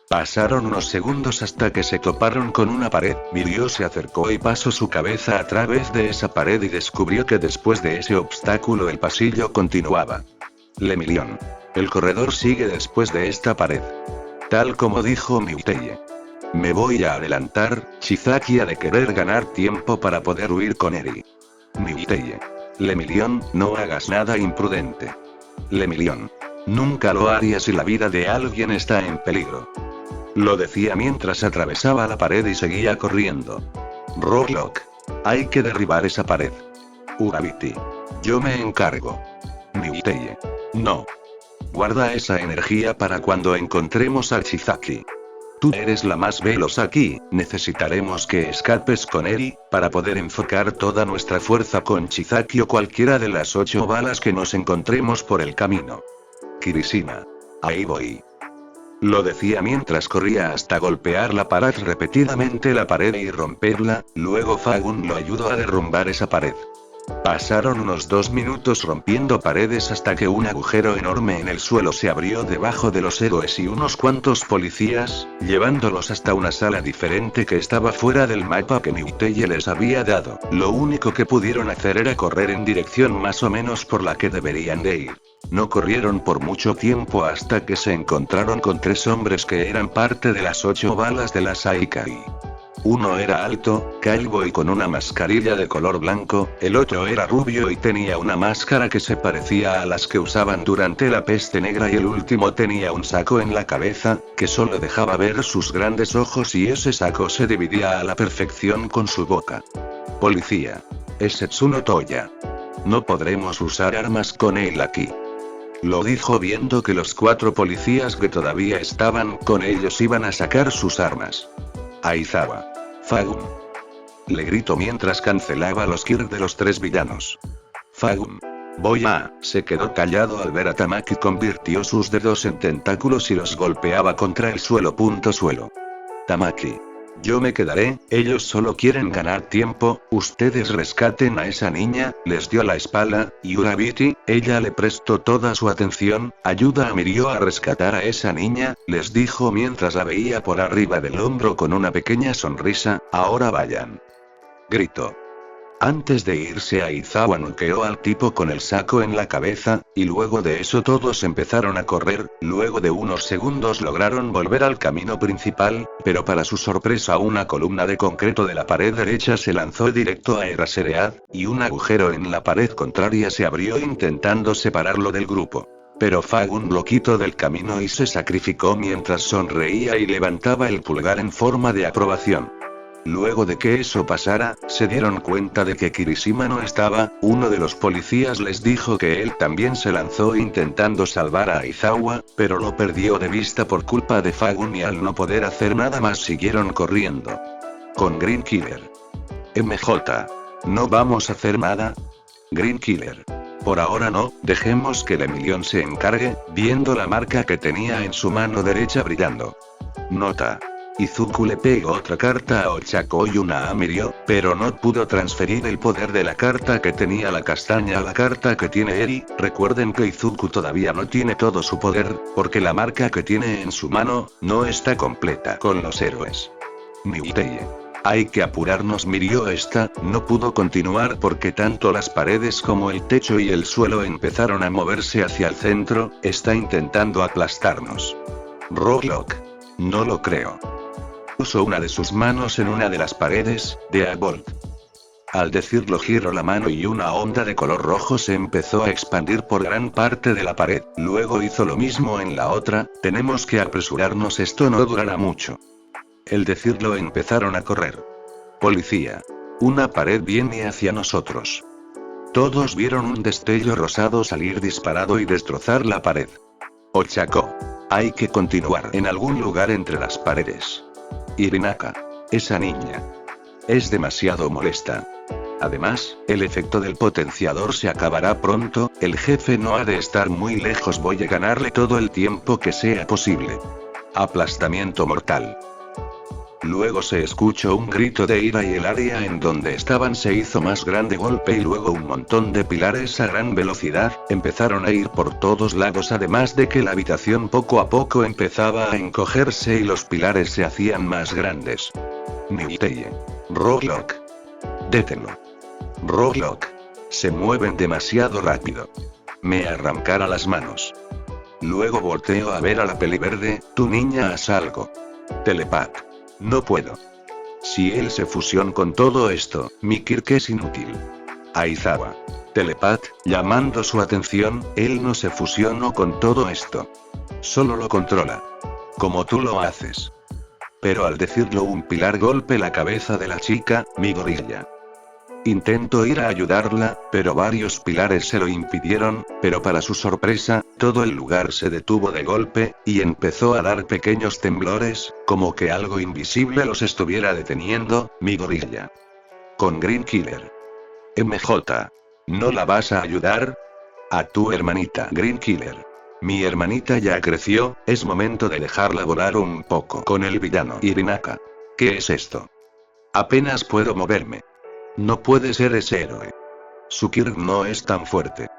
Speaker 2: Pasaron unos segundos hasta que se toparon con una pared. Mirio se acercó y pasó su cabeza a través de esa pared y descubrió que después de ese obstáculo el pasillo continuaba. Lemillion. El corredor sigue después de esta pared. Tal como dijo Newteye. Me voy a adelantar. Chizaki ha de querer ganar tiempo para poder huir con Eri. Newteye. Lemillion, no hagas nada imprudente. Lemillion. Nunca lo haría si la vida de alguien está en peligro. Lo decía mientras atravesaba la pared y seguía corriendo. Rocklock. Hay que derribar esa pared. Urabiti. Yo me encargo. Newteye. No. Guarda esa energía para cuando encontremos a Chizaki. Tú eres la más veloz aquí, necesitaremos que escapes con Eri, para poder enfocar toda nuestra fuerza con Chizaki o cualquiera de las 8 balas que nos encontremos por el camino. Kirishima. Ahí voy. Lo decía mientras corría hasta golpear la pared repetidamente la pared y romperla, luego Fagun lo ayudó a derrumbar esa pared. Pasaron unos 2 minutos rompiendo paredes hasta que un agujero enorme en el suelo se abrió debajo de los héroes y unos cuantos policías, llevándolos hasta una sala diferente que estaba fuera del mapa que Newteye les había dado. Lo único que pudieron hacer era correr en dirección más o menos por la que deberían de ir. No corrieron por mucho tiempo hasta que se encontraron con 3 hombres que eran parte de las 8 balas de la Saikai. Uno era alto, calvo y con una mascarilla de color blanco, el otro era rubio y tenía una máscara que se parecía a las que usaban durante la peste negra y el último tenía un saco en la cabeza, que solo dejaba ver sus grandes ojos y ese saco se dividía a la perfección con su boca. Policía. Es Setsuno Toya. No podremos usar armas con él aquí. Lo dijo viendo que los 4 policías que todavía estaban con ellos iban a sacar sus armas. Aizawa. Fagum. Le gritó mientras cancelaba los kills de los 3 villanos. Fagum. Voy a. Se quedó callado al ver a Tamaki, convirtió sus dedos en tentáculos y los golpeaba contra el suelo. Suelo. Tamaki. Yo me quedaré, ellos solo quieren ganar tiempo, ustedes rescaten a esa niña, les dio la espalda, y Urabiti, ella le prestó toda su atención, ayuda a Mirio a rescatar a esa niña, les dijo mientras la veía por arriba del hombro con una pequeña sonrisa, ahora vayan. Gritó. Antes de irse, Aizawa noqueó al tipo con el saco en la cabeza, y luego de eso todos empezaron a correr, luego de unos segundos lograron volver al camino principal, pero para su sorpresa una columna de concreto de la pared derecha se lanzó directo a Eraseread, y un agujero en la pared contraria se abrió intentando separarlo del grupo. Pero Fagum lo quitó del camino y se sacrificó mientras sonreía y levantaba el pulgar en forma de aprobación. Luego de que eso pasara, se dieron cuenta de que Kirishima no estaba, uno de los policías les dijo que él también se lanzó intentando salvar a Aizawa, pero lo perdió de vista por culpa de Fagum y al no poder hacer nada más siguieron corriendo. Con Green Killer. MJ. ¿No vamos a hacer nada? Green Killer. Por ahora no, dejemos que Lemillion se encargue, viendo la marca que tenía en su mano derecha brillando. Nota. Izuku le pegó otra carta a Ochako y una a Mirio, pero no pudo transferir el poder de la carta que tenía la castaña a la carta que tiene Eri. Recuerden que Izuku todavía no tiene todo su poder, porque la marca que tiene en su mano, no está completa con los héroes. Newteye. Hay que apurarnos. Mirio no pudo continuar porque tanto las paredes como el techo y el suelo empezaron a moverse hacia el centro, está intentando aplastarnos. Rocklock. No lo creo. Puso una de sus manos en una de las paredes, de Abolt. Al decirlo giró la mano y una onda de color rojo se empezó a expandir por gran parte de la pared, luego hizo lo mismo en la otra, tenemos que apresurarnos, esto no durará mucho. Al decirlo empezaron a correr. Policía. Una pared viene hacia nosotros. Todos vieron un destello rosado salir disparado y destrozar la pared. Ochako. Hay que continuar en algún lugar entre las paredes. Irinaka. Esa niña. Es demasiado molesta. Además, el efecto del potenciador se acabará pronto, el jefe no ha de estar muy lejos, voy a ganarle todo el tiempo que sea posible. Aplastamiento mortal. Luego se escuchó un grito de ira y el área en donde estaban se hizo más grande golpe y luego un montón de pilares a gran velocidad, empezaron a ir por todos lados además de que la habitación poco a poco empezaba a encogerse y los pilares se hacían más grandes. Newteye. Rocklock. Détenlo. Rocklock. Se mueven demasiado rápido. Me arrancará las manos. Luego volteo a ver a la peliverde, tu niña haz algo. Telepath. No puedo. Si él se fusiona con todo esto, mi Kirk es inútil. Aizawa. Telepath, llamando su atención, él no se fusionó con todo esto. Solo lo controla. Como tú lo haces. Pero al decirlo un pilar golpe la cabeza de la chica, mi gorilla. Intentó ir a ayudarla, pero varios pilares se lo impidieron, pero para su sorpresa, todo el lugar se detuvo de golpe, y empezó a dar pequeños temblores, como que algo invisible los estuviera deteniendo, mi gorilla. Con Green Killer. MJ. ¿No la vas a ayudar? A tu hermanita Green Killer. Mi hermanita ya creció, es momento de dejarla volar un poco con el villano Irinaka. ¿Qué es esto? Apenas puedo moverme. No puede ser ese héroe. Su Kirk no es tan fuerte.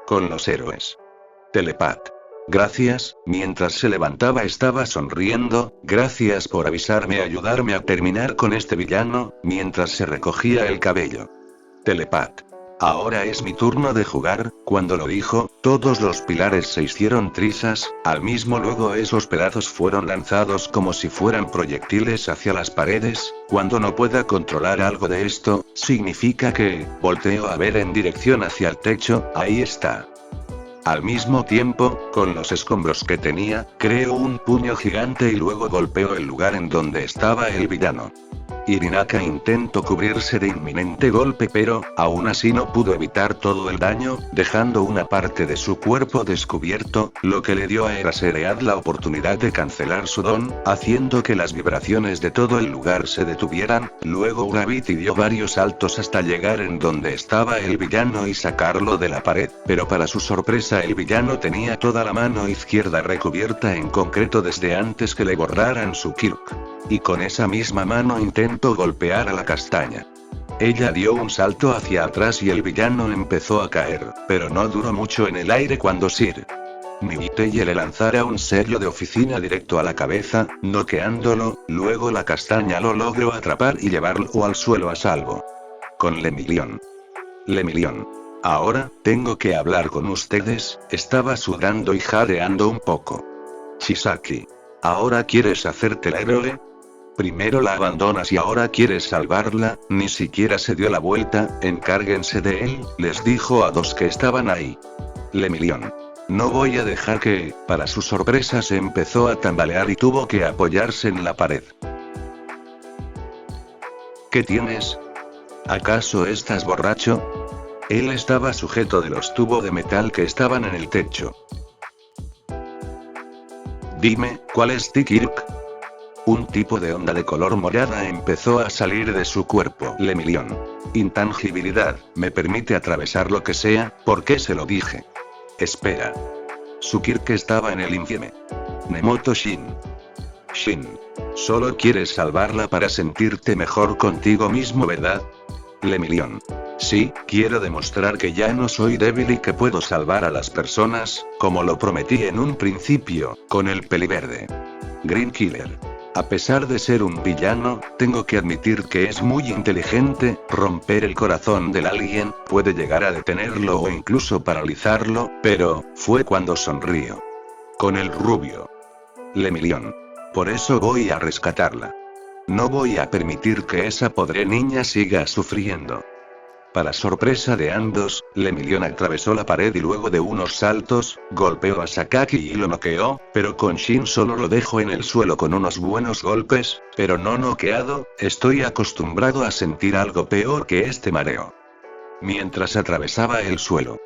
Speaker 2: Con los héroes. Telepath. Gracias, mientras se levantaba estaba sonriendo, gracias por avisarme y ayudarme a terminar con este villano, mientras se recogía el cabello. Telepath. Ahora es mi turno de jugar. Cuando lo dijo, todos los pilares se hicieron trizas, al mismo luego esos pedazos fueron lanzados como si fueran proyectiles hacia las paredes. Cuando no pueda controlar algo de esto, significa que, volteo a ver en dirección hacia el techo, ahí está. Al mismo tiempo, con los escombros que tenía, creo un puño gigante y luego golpeo el lugar en donde estaba el villano. Irinaka intentó cubrirse de inminente golpe pero, aún así no pudo evitar todo el daño, dejando una parte de su cuerpo descubierto, lo que le dio a Eraseread la oportunidad de cancelar su don, haciendo que las vibraciones de todo el lugar se detuvieran. Luego Gravity dio varios saltos hasta llegar en donde estaba el villano y sacarlo de la pared, pero para su sorpresa el villano tenía toda la mano izquierda recubierta en concreto desde antes que le borraran su Kirk. Y con esa misma mano intentó golpear a la castaña. Ella dio un salto hacia atrás y el villano empezó a caer, pero no duró mucho en el aire cuando Sir Niuteye le lanzara un sello de oficina directo a la cabeza, noqueándolo. Luego la castaña lo logró atrapar y llevarlo al suelo a salvo. Con Lemillion. Lemillion. Ahora, tengo que hablar con ustedes. Estaba sudando y jadeando un poco. Chisaki. ¿Ahora quieres hacerte la héroe? Primero la abandonas y ahora quieres salvarla. Ni siquiera se dio la vuelta. Encárguense de él, les dijo a dos que estaban ahí. Lemillion. No voy a dejar que, para su sorpresa se empezó a tambalear y tuvo que apoyarse en la pared. ¿Qué tienes? ¿Acaso estás borracho? Él estaba sujeto de los tubos de metal que estaban en el techo. Dime, ¿cuál es T-Kirk? Un tipo de onda de color morada empezó a salir de su cuerpo. Lemillion. Intangibilidad, me permite atravesar lo que sea. ¿Por qué se lo dije? Espera. Su Kirk estaba en el infieme. Nemoto Shin. Shin. Solo quieres salvarla para sentirte mejor contigo mismo, ¿verdad? Lemillion. Sí, quiero demostrar que ya no soy débil y que puedo salvar a las personas, como lo prometí en un principio, con el peliverde. Green Killer. A pesar de ser un villano, tengo que admitir que es muy inteligente. Romper el corazón del alien puede llegar a detenerlo o incluso paralizarlo, pero fue cuando sonrió. Con el rubio. Lemillion. Por eso voy a rescatarla. No voy a permitir que esa pobre niña siga sufriendo. Para sorpresa de ambos, Lemillion atravesó la pared y luego de unos saltos, golpeó a Sakaki y lo noqueó, pero con Shin solo lo dejó en el suelo con unos buenos golpes, pero no noqueado. Estoy acostumbrado a sentir algo peor que este mareo. Mientras atravesaba el suelo.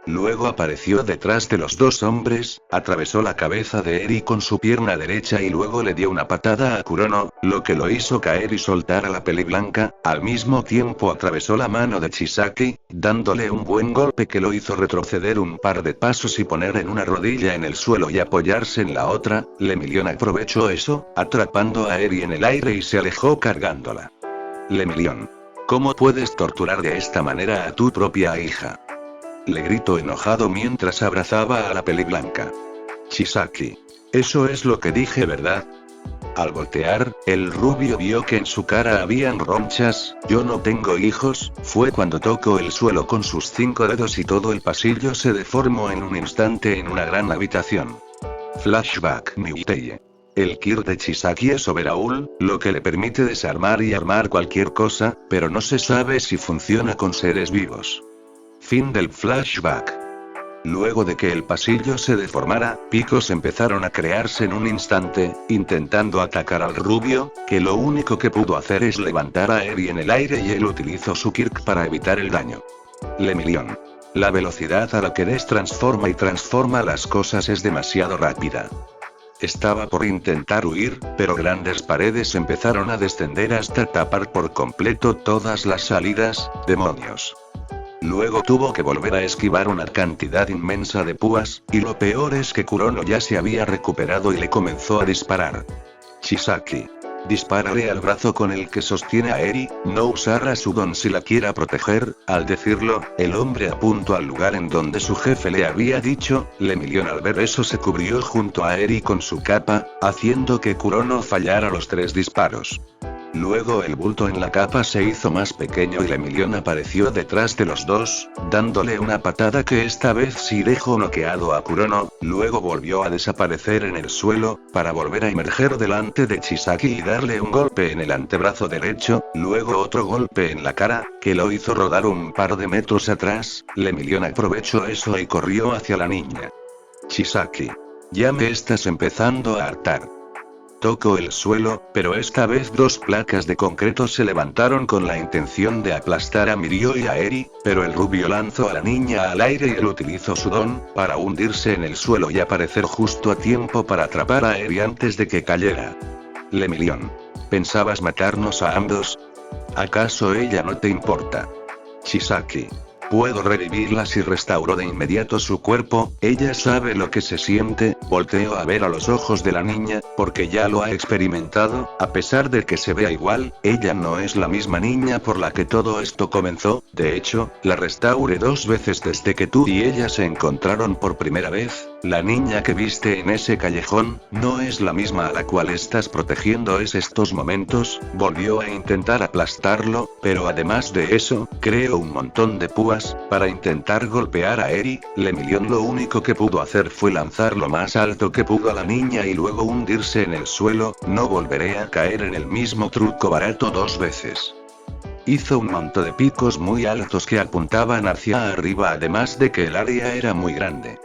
Speaker 2: Luego apareció detrás de los dos hombres, atravesó la cabeza de Eri con su pierna derecha y luego le dio una patada a Kurono, lo que lo hizo caer y soltar a la peli blanca. Al mismo tiempo atravesó la mano de Chisaki, dándole un buen golpe que lo hizo retroceder un par de pasos y poner en una rodilla en el suelo y apoyarse en la otra. Lemillion aprovechó eso, atrapando a Eri en el aire y se alejó cargándola. Lemillion. ¿Cómo puedes torturar de esta manera a tu propia hija? Le gritó enojado mientras abrazaba a la peli blanca. Chisaki. Eso es lo que dije, ¿verdad? Al voltear, el rubio vio que en su cara habían ronchas. Yo no tengo hijos. Fue cuando tocó el suelo con sus 5 dedos y todo el pasillo se deformó en un instante en una gran habitación. Flashback Niuteye. El Kirk de Chisaki es overhaul, lo que le permite desarmar y armar cualquier cosa, pero no se sabe si funciona con seres vivos. Fin del flashback. Luego de que el pasillo se deformara, picos empezaron a crearse en un instante, intentando atacar al rubio, que lo único que pudo hacer es levantar a Eri en el aire y él utilizó su Kirk para evitar el daño. Lemillion. La velocidad a la que Des transforma las cosas es demasiado rápida. Estaba por intentar huir, pero grandes paredes empezaron a descender hasta tapar por completo todas las salidas. ¡Demonios! Luego tuvo que volver a esquivar una cantidad inmensa de púas, y lo peor es que Kurono ya se había recuperado y le comenzó a disparar. Chisaki. dispárale al brazo con el que sostiene a Eri, no usar a Sugon si la quiera proteger. Al decirlo, el hombre apuntó al lugar en donde su jefe le había dicho. Lemillion al ver eso se cubrió junto a Eri con su capa, haciendo que Kurono fallara los 3 disparos. Luego el bulto en la capa se hizo más pequeño y Lemillion apareció detrás de los dos, dándole una patada que esta vez sí dejó noqueado a Kurono. Luego volvió a desaparecer en el suelo, para volver a emerger delante de Chisaki y darle un golpe en el antebrazo derecho, luego otro golpe en la cara, que lo hizo rodar un par de metros atrás. Lemillion aprovechó eso y corrió hacia la niña. Chisaki. Ya me estás empezando a hartar. Tocó el suelo, pero esta vez 2 placas de concreto se levantaron con la intención de aplastar a Mirio y a Eri, pero el rubio lanzó a la niña al aire y él utilizó su don, para hundirse en el suelo y aparecer justo a tiempo para atrapar a Eri antes de que cayera. Lemillion. ¿Pensabas matarnos a ambos? ¿Acaso ella no te importa? Chisaki. Puedo revivirla si restauro de inmediato su cuerpo. Ella sabe lo que se siente. Volteo a ver a los ojos de la niña, porque ya lo ha experimentado. A pesar de que se vea igual, ella no es la misma niña por la que todo esto comenzó. De hecho, la restauré 2 veces desde que tú y ella se encontraron por primera vez. La niña que viste en ese callejón, no es la misma a la cual estás protegiendo estos momentos. Volvió a intentar aplastarlo, pero además de eso, creó un montón de púas, para intentar golpear a Eri. Lemillion lo único que pudo hacer fue lanzar lo más alto que pudo a la niña y luego hundirse en el suelo. No volveré a caer en el mismo truco barato 2 veces. Hizo un montón de picos muy altos que apuntaban hacia arriba, además de que el área era muy grande.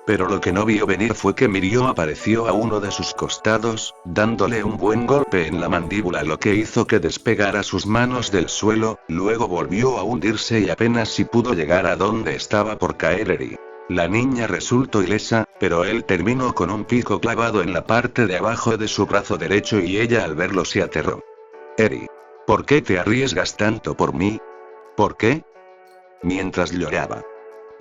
Speaker 2: Pero lo que no vio venir fue que Mirio apareció a uno de sus costados, dándole un buen golpe en la mandíbula, lo que hizo que despegara sus manos del suelo. Luego volvió a hundirse y apenas si pudo llegar a donde estaba por caer Eri. La niña resultó ilesa, pero él terminó con un pico clavado en la parte de abajo de su brazo derecho y ella al verlo se aterró. Eri. ¿Por qué te arriesgas tanto por mí? ¿Por qué? Mientras lloraba.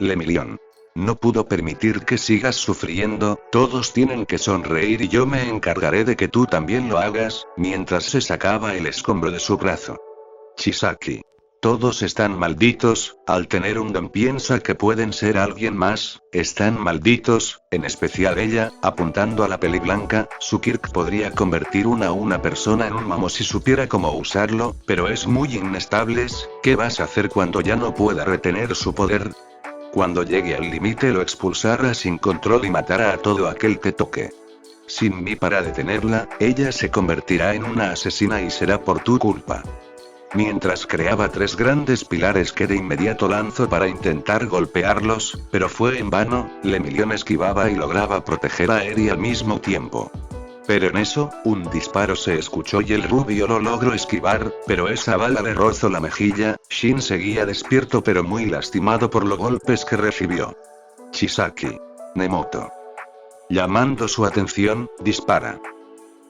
Speaker 2: Lemillion. No pudo permitir que sigas sufriendo. Todos tienen que sonreír y yo me encargaré de que tú también lo hagas. Mientras se sacaba el escombro de su brazo. Chisaki. Todos están malditos. Al tener un don piensa que pueden ser alguien más. Están malditos, en especial ella. Apuntando a la peli blanca, su Kirk podría convertir una persona en un mamo si supiera cómo usarlo, pero es muy inestables. ¿Qué vas a hacer cuando ya no pueda retener su poder? Cuando llegue al límite lo expulsará sin control y matará a todo aquel que toque. Sin mí para detenerla, ella se convertirá en una asesina y será por tu culpa. Mientras creaba 3 grandes pilares que de inmediato lanzó para intentar golpearlos, pero fue en vano. Lemillion esquivaba y lograba proteger a Eri al mismo tiempo. Pero en eso, un disparo se escuchó y el rubio lo logró esquivar, pero esa bala le rozó la mejilla. Shin seguía despierto pero muy lastimado por los golpes que recibió. Chisaki. Nemoto. Llamando su atención, dispara.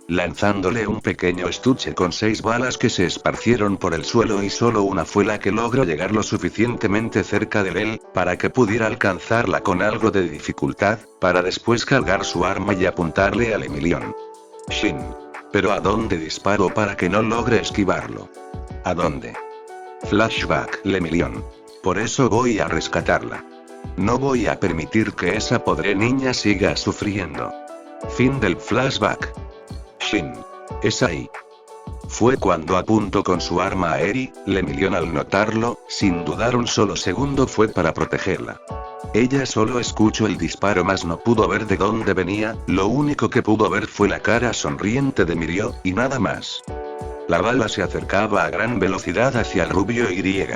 Speaker 2: Lanzándole un pequeño estuche con 6 balas que se esparcieron por el suelo y solo una fue la que logró llegar lo suficientemente cerca de él, para que pudiera alcanzarla con algo de dificultad, para después cargar su arma y apuntarle a Lemillion. Shin. ¿Pero a dónde disparo para que no logre esquivarlo? ¿A dónde? Flashback. Lemillion. Por eso voy a rescatarla. No voy a permitir que esa pobre niña siga sufriendo. Fin del flashback. Shin. Es ahí. Fue cuando apuntó con su arma a Eri. Lemillion al notarlo, sin dudar un solo segundo fue para protegerla. Ella solo escuchó el disparo mas no pudo ver de dónde venía. Lo único que pudo ver fue la cara sonriente de Mirio, y nada más. La bala se acercaba a gran velocidad hacia el rubio Y.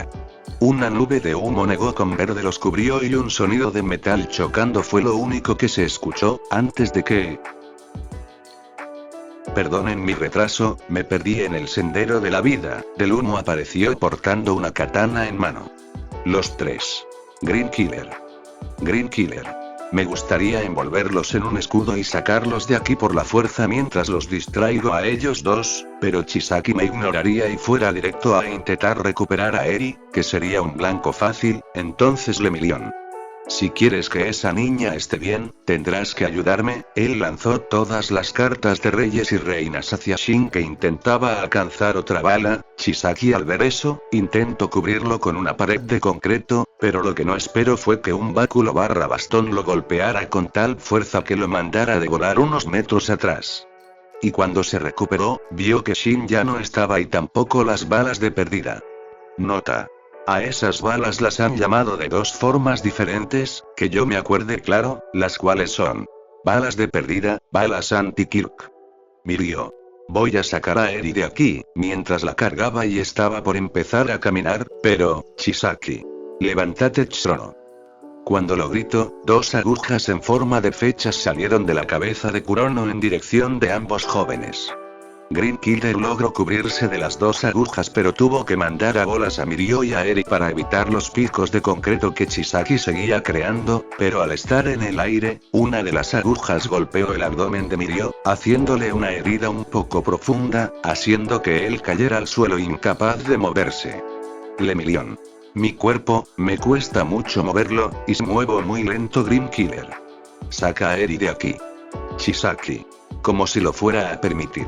Speaker 2: Una nube de humo negro con verde los cubrió y un sonido de metal chocando fue lo único que se escuchó, antes de que... Perdonen mi retraso, me perdí en el sendero de la vida. Del humo apareció portando una katana en mano. Los 3. Green Killer. Green Killer. Me gustaría envolverlos en un escudo y sacarlos de aquí por la fuerza mientras los distraigo a ellos 2, pero Chisaki me ignoraría y fuera directo a intentar recuperar a Eri, que sería un blanco fácil. Entonces Lemillion. Si quieres que esa niña esté bien, tendrás que ayudarme. Él lanzó todas las cartas de reyes y reinas hacia Shin, que intentaba alcanzar otra bala. Chisaki, al ver eso, intentó cubrirlo con una pared de concreto, pero lo que no esperó fue que un báculo barra bastón lo golpeara con tal fuerza que lo mandara de volar unos metros atrás. Y cuando se recuperó, vio que Shin ya no estaba y tampoco las balas de pérdida. Nota: a esas balas las han llamado de dos formas diferentes, que yo me acuerde claro, las cuales son balas de pérdida, balas anti-Kirk. Mirio: voy a sacar a Eri de aquí. Mientras la cargaba y estaba por empezar a caminar, pero, Chisaki, levántate, Chrono. Cuando lo gritó, dos agujas en forma de flechas salieron de la cabeza de Kurono en dirección de ambos jóvenes. Green Killer logró cubrirse de las dos agujas, pero tuvo que mandar a bolas a Mirio y a Eri para evitar los picos de concreto que Chisaki seguía creando, pero al estar en el aire, una de las agujas golpeó el abdomen de Mirio, haciéndole una herida un poco profunda, haciendo que él cayera al suelo incapaz de moverse. Lemillion: mi cuerpo, me cuesta mucho moverlo, y se muevo muy lento. Green Killer: saca a Eri de aquí. Chisaki: como si lo fuera a permitir.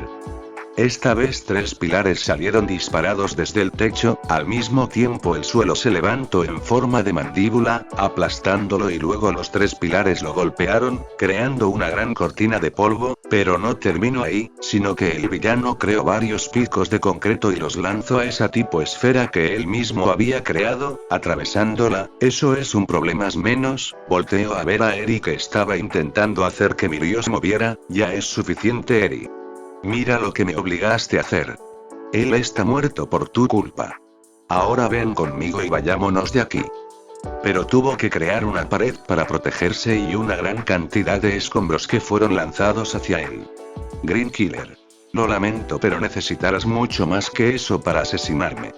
Speaker 2: Esta vez tres pilares salieron disparados desde el techo, al mismo tiempo el suelo se levantó en forma de mandíbula, aplastándolo, y luego los tres pilares lo golpearon, creando una gran cortina de polvo, pero no terminó ahí, sino que el villano creó varios picos de concreto y los lanzó a esa tipo esfera que él mismo había creado, atravesándola. Eso es un problema menos. Volteó a ver a Eri, que estaba intentando hacer que Mirio se moviera. Ya es suficiente, Eri. Mira lo que me obligaste a hacer. Él está muerto por tu culpa. Ahora ven conmigo y vayámonos de aquí. Pero tuvo que crear una pared para protegerse y una gran cantidad de escombros que fueron lanzados hacia él. Green Killer: lo lamento, pero necesitarás mucho más que eso para asesinarme.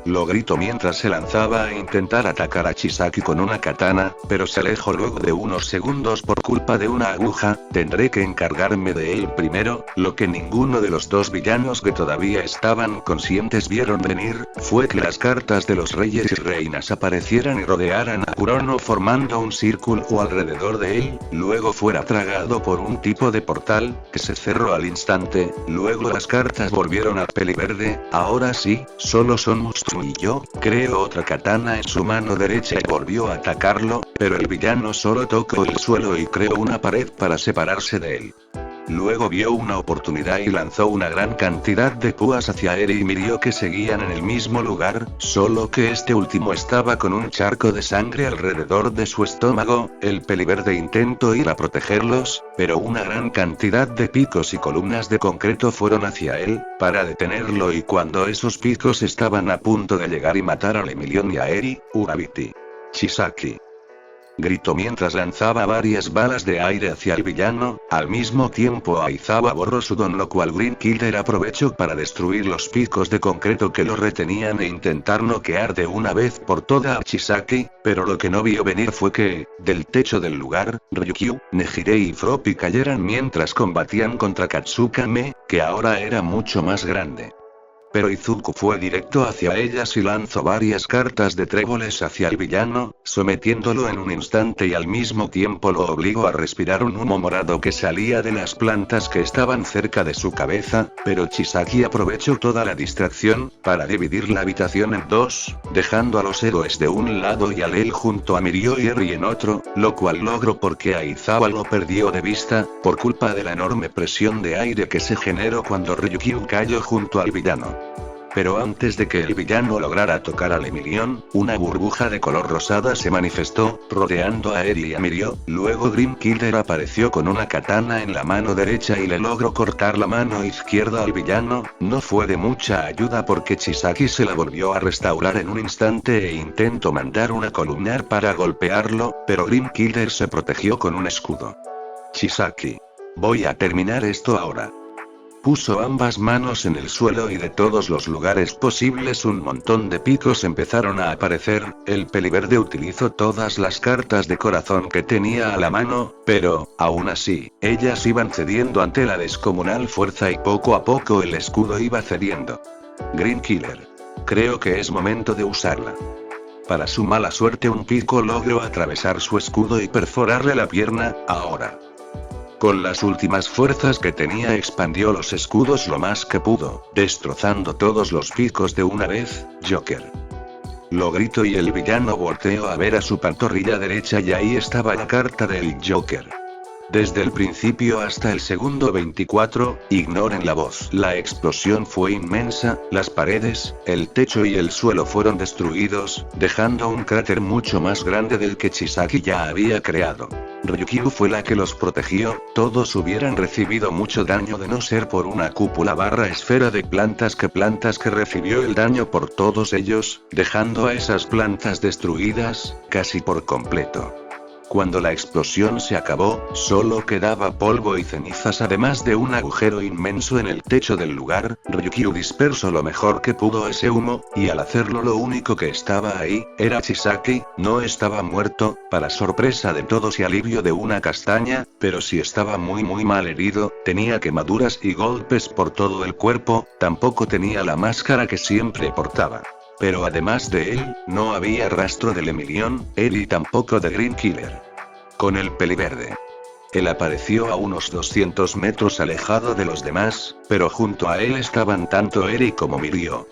Speaker 2: Lo gritó mientras se lanzaba a intentar atacar a Chisaki con una katana, pero se alejó luego de unos segundos por culpa de una aguja. Tendré que encargarme de él primero. Lo que ninguno de los dos villanos que todavía estaban conscientes vieron venir, fue que las cartas de los reyes y reinas aparecieran y rodearan a Kurono formando un círculo alrededor de él, luego fuera tragado por un tipo de portal, que se cerró al instante. Luego las cartas volvieron al peliverde. Ahora sí, solo son monstruos y yo. Creó otra katana en su mano derecha y volvió a atacarlo, pero el villano solo tocó el suelo y creó una pared para separarse de él. Luego vio una oportunidad y lanzó una gran cantidad de púas hacia Eri y Mirio, que seguían en el mismo lugar, solo que este último estaba con un charco de sangre alrededor de su estómago. El peliverde intentó ir a protegerlos, pero una gran cantidad de picos y columnas de concreto fueron hacia él, para detenerlo, y cuando esos picos estaban a punto de llegar y matar a Lemillion y a Eri, Urabiti. Chisaki, gritó mientras lanzaba varias balas de aire hacia el villano. Al mismo tiempo Aizawa borró su don, lo cual Green Killer aprovechó para destruir los picos de concreto que lo retenían e intentar noquear de una vez por todas a Chisaki, pero lo que no vio venir fue que, del techo del lugar, Ryukyu, Nejire y Froppy cayeran mientras combatían contra Katsukame, que ahora era mucho más grande. Pero Izuku fue directo hacia ellas y lanzó varias cartas de tréboles hacia el villano, sometiéndolo en un instante y al mismo tiempo lo obligó a respirar un humo morado que salía de las plantas que estaban cerca de su cabeza, pero Chisaki aprovechó toda la distracción, para dividir la habitación en dos, dejando a los héroes de un lado y a él junto a Mirio y Eri en otro, lo cual logró porque Aizawa lo perdió de vista, por culpa de la enorme presión de aire que se generó cuando Ryukyu cayó junto al villano. Pero antes de que el villano lograra tocar a Lemillion, una burbuja de color rosada se manifestó, rodeando a Eri y a Mirio. Luego Green Killer apareció con una katana en la mano derecha y le logró cortar la mano izquierda al villano. No fue de mucha ayuda porque Chisaki se la volvió a restaurar en un instante e intentó mandar una columnar para golpearlo, pero Green Killer se protegió con un escudo. Chisaki, voy a terminar esto ahora. Puso ambas manos en el suelo y de todos los lugares posibles un montón de picos empezaron a aparecer. El peliverde utilizó todas las cartas de corazón que tenía a la mano, pero, aún así, ellas iban cediendo ante la descomunal fuerza y poco a poco el escudo iba cediendo. Green Killer, creo que es momento de usarla. Para su mala suerte un pico logró atravesar su escudo y perforarle la pierna. Ahora, con las últimas fuerzas que tenía, expandió los escudos lo más que pudo, destrozando todos los picos de una vez. Joker, lo gritó y el villano volteó a ver a su pantorrilla derecha y ahí estaba la carta del Joker. Desde el principio hasta el segundo 24, ignoren la voz. La explosión fue inmensa, las paredes, el techo y el suelo fueron destruidos, dejando un cráter mucho más grande del que Chisaki ya había creado. Ryukyu fue la que los protegió, todos hubieran recibido mucho daño de no ser por una cúpula / esfera de plantas que recibió el daño por todos ellos, dejando a esas plantas destruidas, casi por completo. Cuando la explosión se acabó, solo quedaba polvo y cenizas además de un agujero inmenso en el techo del lugar. Ryukyu dispersó lo mejor que pudo ese humo, y al hacerlo lo único que estaba ahí, era Chisaki. No estaba muerto, para sorpresa de todos y alivio de una castaña, pero sí estaba muy mal herido, tenía quemaduras y golpes por todo el cuerpo, tampoco tenía la máscara que siempre portaba. Pero además de él, no había rastro del Emilion, Eri tampoco de Green Killer. Con el peliverde. Él apareció a unos 200 metros alejado de los demás, pero junto a él estaban tanto Eri como Mirio.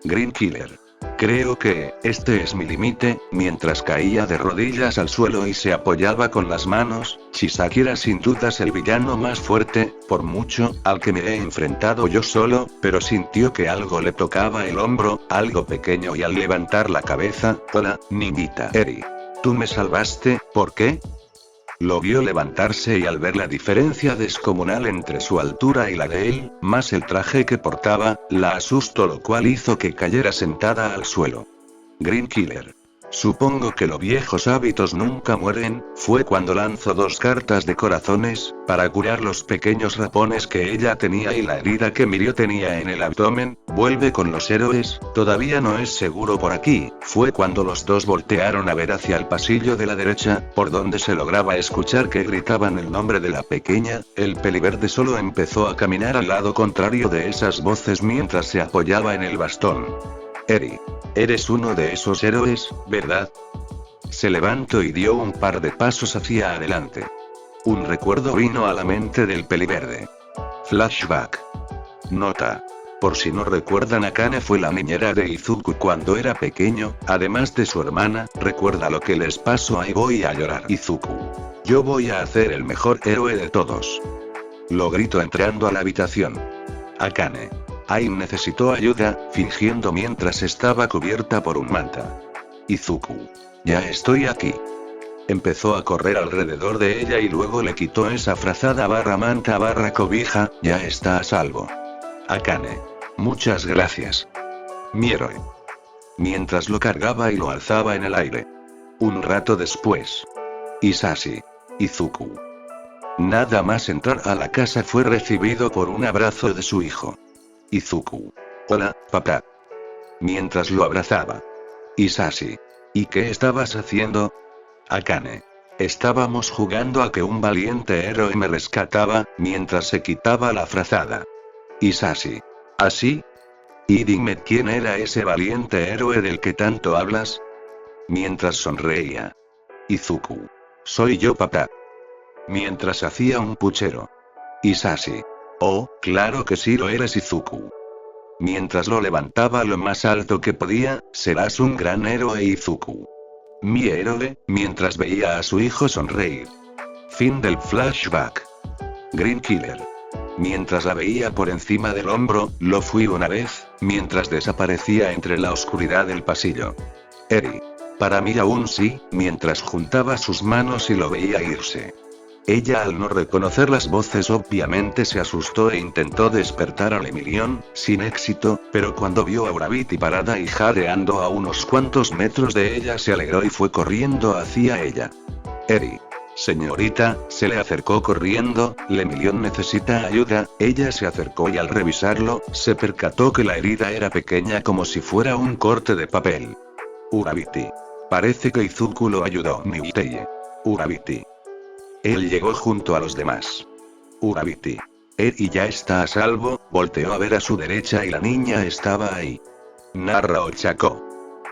Speaker 2: Green Killer. Creo que, este es mi límite. Mientras caía de rodillas al suelo y se apoyaba con las manos, Chisaki era sin dudas el villano más fuerte, por mucho, al que me he enfrentado yo solo, pero sintió que algo le tocaba el hombro, algo pequeño, y al levantar la cabeza, hola, niñita. Eri. Tú me salvaste, ¿por qué? Lo vio levantarse y al ver la diferencia descomunal entre su altura y la de él, más el traje que portaba, la asustó, lo cual hizo que cayera sentada al suelo. Green Killer. Supongo que los viejos hábitos nunca mueren. Fue cuando lanzó 2 cartas de corazones, para curar los pequeños rapones que ella tenía y la herida que Mirio tenía en el abdomen. Vuelve con los héroes, todavía no es seguro por aquí. Fue cuando los dos voltearon a ver hacia el pasillo de la derecha, por donde se lograba escuchar que gritaban el nombre de la pequeña. El peliverde solo empezó a caminar al lado contrario de esas voces mientras se apoyaba en el bastón. Eri. Eres uno de esos héroes, ¿verdad? Se levantó y dio un par de pasos hacia adelante. Un recuerdo vino a la mente del peliverde. Flashback. Nota. Por si no recuerdan, Akane fue la niñera de Izuku cuando era pequeño, además de su hermana. Recuerda lo que les pasó, ahí voy a llorar. Izuku. Yo voy a hacer el mejor héroe de todos. Lo gritó entrando a la habitación. Akane. Aim necesitó ayuda, fingiendo mientras estaba cubierta por un manta. Izuku. Ya estoy aquí. Empezó a correr alrededor de ella y luego le quitó esa frazada / manta / cobija. Ya está a salvo. Akane. Muchas gracias. Mi héroe. Mientras lo cargaba y lo alzaba en el aire. Un rato después. Isashi. Izuku. Nada más entrar a la casa fue recibido por un abrazo de su hijo. Izuku. Hola, papá. Mientras lo abrazaba. Isashi. ¿Y qué estabas haciendo? Akane. Estábamos jugando a que un valiente héroe me rescataba, mientras se quitaba la frazada. Isashi. ¿Así? Y dime quién era ese valiente héroe del que tanto hablas. Mientras sonreía. Izuku. Soy yo, papá. Mientras hacía un puchero. Isashi. Oh, claro que sí lo eres, Izuku. Mientras lo levantaba lo más alto que podía, serás un gran héroe, Izuku. Mi héroe, mientras veía a su hijo sonreír. Fin del flashback. Green Killer. Mientras la veía por encima del hombro, lo fui una vez, mientras desaparecía entre la oscuridad del pasillo. Eri. Para mí aún sí, mientras juntaba sus manos y lo veía irse. Ella, al no reconocer las voces, obviamente se asustó e intentó despertar al Emilion, sin éxito, pero cuando vio a Gravity parada y jadeando a unos cuantos metros de ella, se alegró y fue corriendo hacia ella. Eri. Señorita, se le acercó corriendo. Emilion necesita ayuda. Ella se acercó y al revisarlo, se percató que la herida era pequeña como si fuera un corte de papel. Gravity. Parece que Izuku lo ayudó. Niuteye. Gravity. Él llegó junto a los demás. Gravity. Eri ya está a salvo. Volteó a ver a su derecha y la niña estaba ahí. Narra Ochako.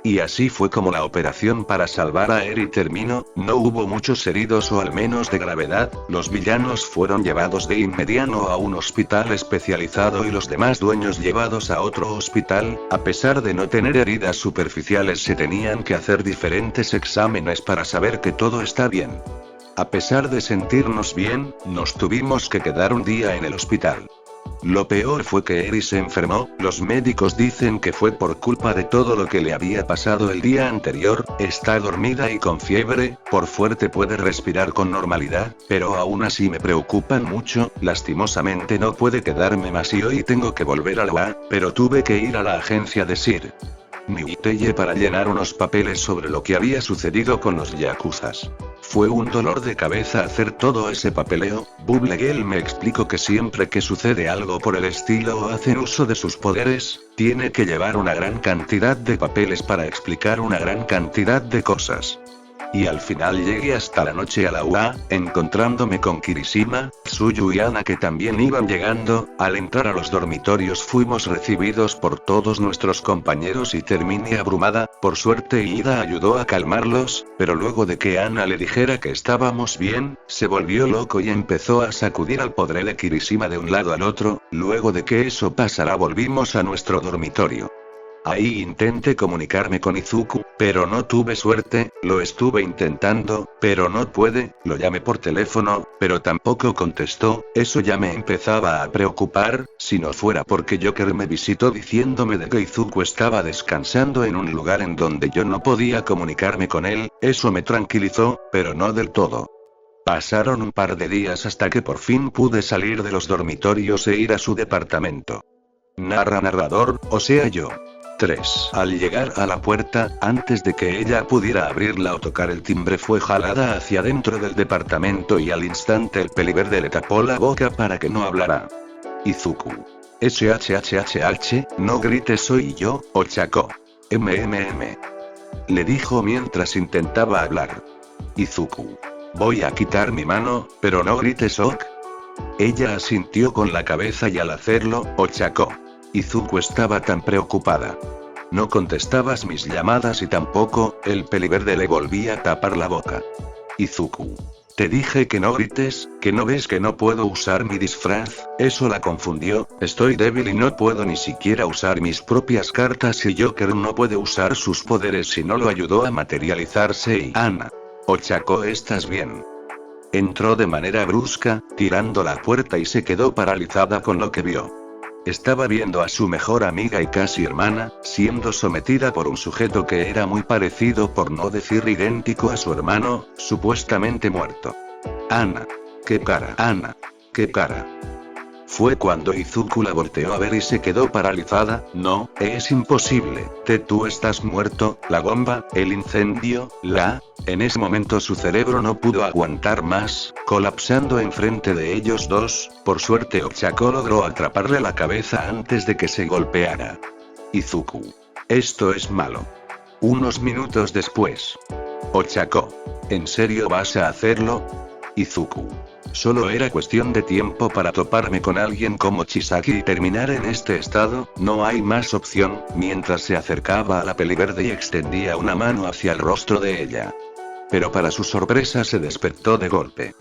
Speaker 2: Y así fue como la operación para salvar a Eri terminó, no hubo muchos heridos o al menos de gravedad, los villanos fueron llevados de inmediato a un hospital especializado y los demás dueños llevados a otro hospital, a pesar de no tener heridas superficiales se tenían que hacer diferentes exámenes para saber que todo está bien. A pesar de sentirnos bien, nos tuvimos que quedar un día en el hospital. Lo peor fue que Eri se enfermó, los médicos dicen que fue por culpa de todo lo que le había pasado el día anterior, está dormida y con fiebre, por fuerte puede respirar con normalidad, pero aún así me preocupan mucho, lastimosamente no puede quedarme más y hoy tengo que volver a la UA, pero tuve que ir a la agencia de Sir Niuteye para llenar unos papeles sobre lo que había sucedido con los yakuzas. Fue un dolor de cabeza hacer todo ese papeleo. Bubblegale me explicó que siempre que sucede algo por el estilo o hacen uso de sus poderes, tiene que llevar una gran cantidad de papeles para explicar una gran cantidad de cosas. Y al final llegué hasta la noche a la UA, encontrándome con Kirishima, Tsuyu y Ana que también iban llegando. Al entrar a los dormitorios fuimos recibidos por todos nuestros compañeros y terminé abrumada, por suerte Ida ayudó a calmarlos, pero luego de que Ana le dijera que estábamos bien, se volvió loco y empezó a sacudir al pobre de Kirishima de un lado al otro. Luego de que eso pasara volvimos a nuestro dormitorio. Ahí intenté comunicarme con Izuku, pero no tuve suerte, lo estuve intentando, pero no pude, lo llamé por teléfono, pero tampoco contestó, eso ya me empezaba a preocupar, si no fuera porque Joker me visitó diciéndome de que Izuku estaba descansando en un lugar en donde yo no podía comunicarme con él, eso me tranquilizó, pero no del todo. Pasaron un par de días hasta que por fin pude salir de los dormitorios e ir a su departamento. Narrador, o sea yo. 3. Al llegar a la puerta, antes de que ella pudiera abrirla o tocar el timbre fue jalada hacia dentro del departamento y al instante el peliverde le tapó la boca para que no hablara. Izuku. No grites soy yo, Ochako. Le dijo mientras intentaba hablar. Izuku. Voy a quitar mi mano, pero no grites ok. Ella asintió con la cabeza y al hacerlo, Ochako. Izuku estaba tan preocupada. No contestabas mis llamadas y tampoco, el peliverde le volvía a tapar la boca. Izuku. Te dije que no grites, que no ves que no puedo usar mi disfraz, eso la confundió, estoy débil y no puedo ni siquiera usar mis propias cartas y Joker no puede usar sus poderes y no lo ayudó a materializarse y Ana. Ochako, ¿estás bien? Entró de manera brusca, tirando la puerta y se quedó paralizada con lo que vio. Estaba viendo a su mejor amiga y casi hermana, siendo sometida por un sujeto que era muy parecido por no decir idéntico a su hermano, supuestamente muerto. Ana. ¿Qué cara? Ana. ¿Qué cara? Fue cuando Izuku la volteó a ver y se quedó paralizada. No, es imposible, tú estás muerto, la bomba, el incendio, En ese momento su cerebro no pudo aguantar más, colapsando enfrente de ellos dos, por suerte Ochako logró atraparle la cabeza antes de que se golpeara. Izuku. Esto es malo. Unos minutos después. Ochako. ¿En serio vas a hacerlo? Izuku. Solo era cuestión de tiempo para toparme con alguien como Chisaki y terminar en este estado, no hay más opción, mientras se acercaba a la peliverde y extendía una mano hacia el rostro de ella. Pero para su sorpresa se despertó de golpe.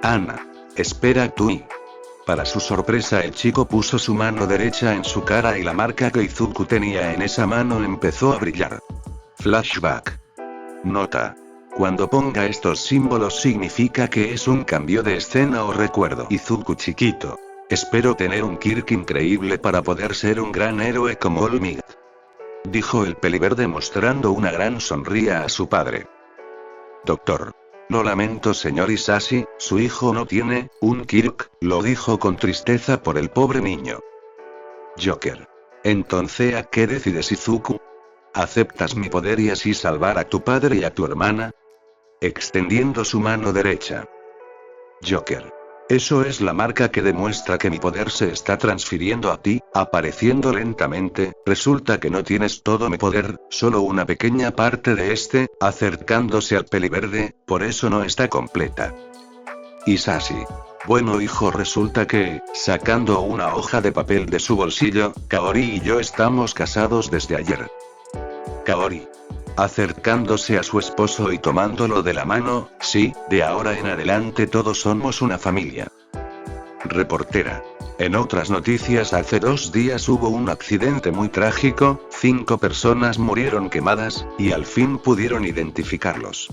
Speaker 2: Ana. Espera tú. Para su sorpresa el chico puso su mano derecha en su cara y la marca que Izuku tenía en esa mano empezó a brillar. Flashback. Nota. Cuando ponga estos símbolos significa que es un cambio de escena o recuerdo. Izuku chiquito. Espero tener un Kirk increíble para poder ser un gran héroe como All Might. Dijo el peliverde mostrando una gran sonrisa a su padre. Doctor. Lo lamento señor Isashi, su hijo no tiene un Kirk, lo dijo con tristeza por el pobre niño. Joker. Entonces ¿a qué decides Izuku? ¿Aceptas mi poder y así salvar a tu padre y a tu hermana? Extendiendo su mano derecha. Joker. Eso es la marca que demuestra que mi poder se está transfiriendo a ti, apareciendo lentamente, resulta que no tienes todo mi poder, solo una pequeña parte de este, acercándose al peliverde, por eso no está completa. Isashi. Bueno hijo, resulta que, sacando una hoja de papel de su bolsillo, Kaori y yo estamos casados desde ayer. Kaori. acercándose a su esposo y tomándolo de la mano, sí, de ahora en adelante todos somos una familia. Reportera. En otras noticias, hace 2 días hubo un accidente muy trágico, 5 personas murieron quemadas, y al fin pudieron identificarlos.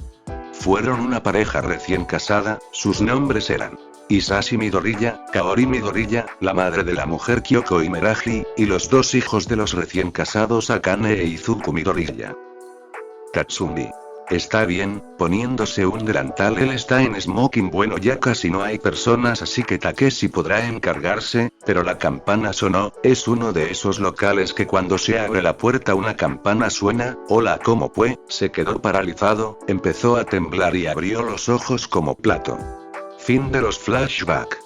Speaker 2: Fueron una pareja recién casada, sus nombres eran Hisashi Midoriya, Kaori Midoriya, la madre de la mujer Kyoko Imeraji, y los 2 hijos de los recién casados Akane e Izuku Midoriya. Katsumi. Está bien, poniéndose un delantal, él está en smoking. Bueno, ya casi no hay personas, así que Takeshi podrá encargarse, pero la campana sonó, es uno de esos locales que cuando se abre la puerta una campana suena. Hola, ¿cómo fue? Se quedó paralizado, empezó a temblar y abrió los ojos como plato. Fin de los flashbacks.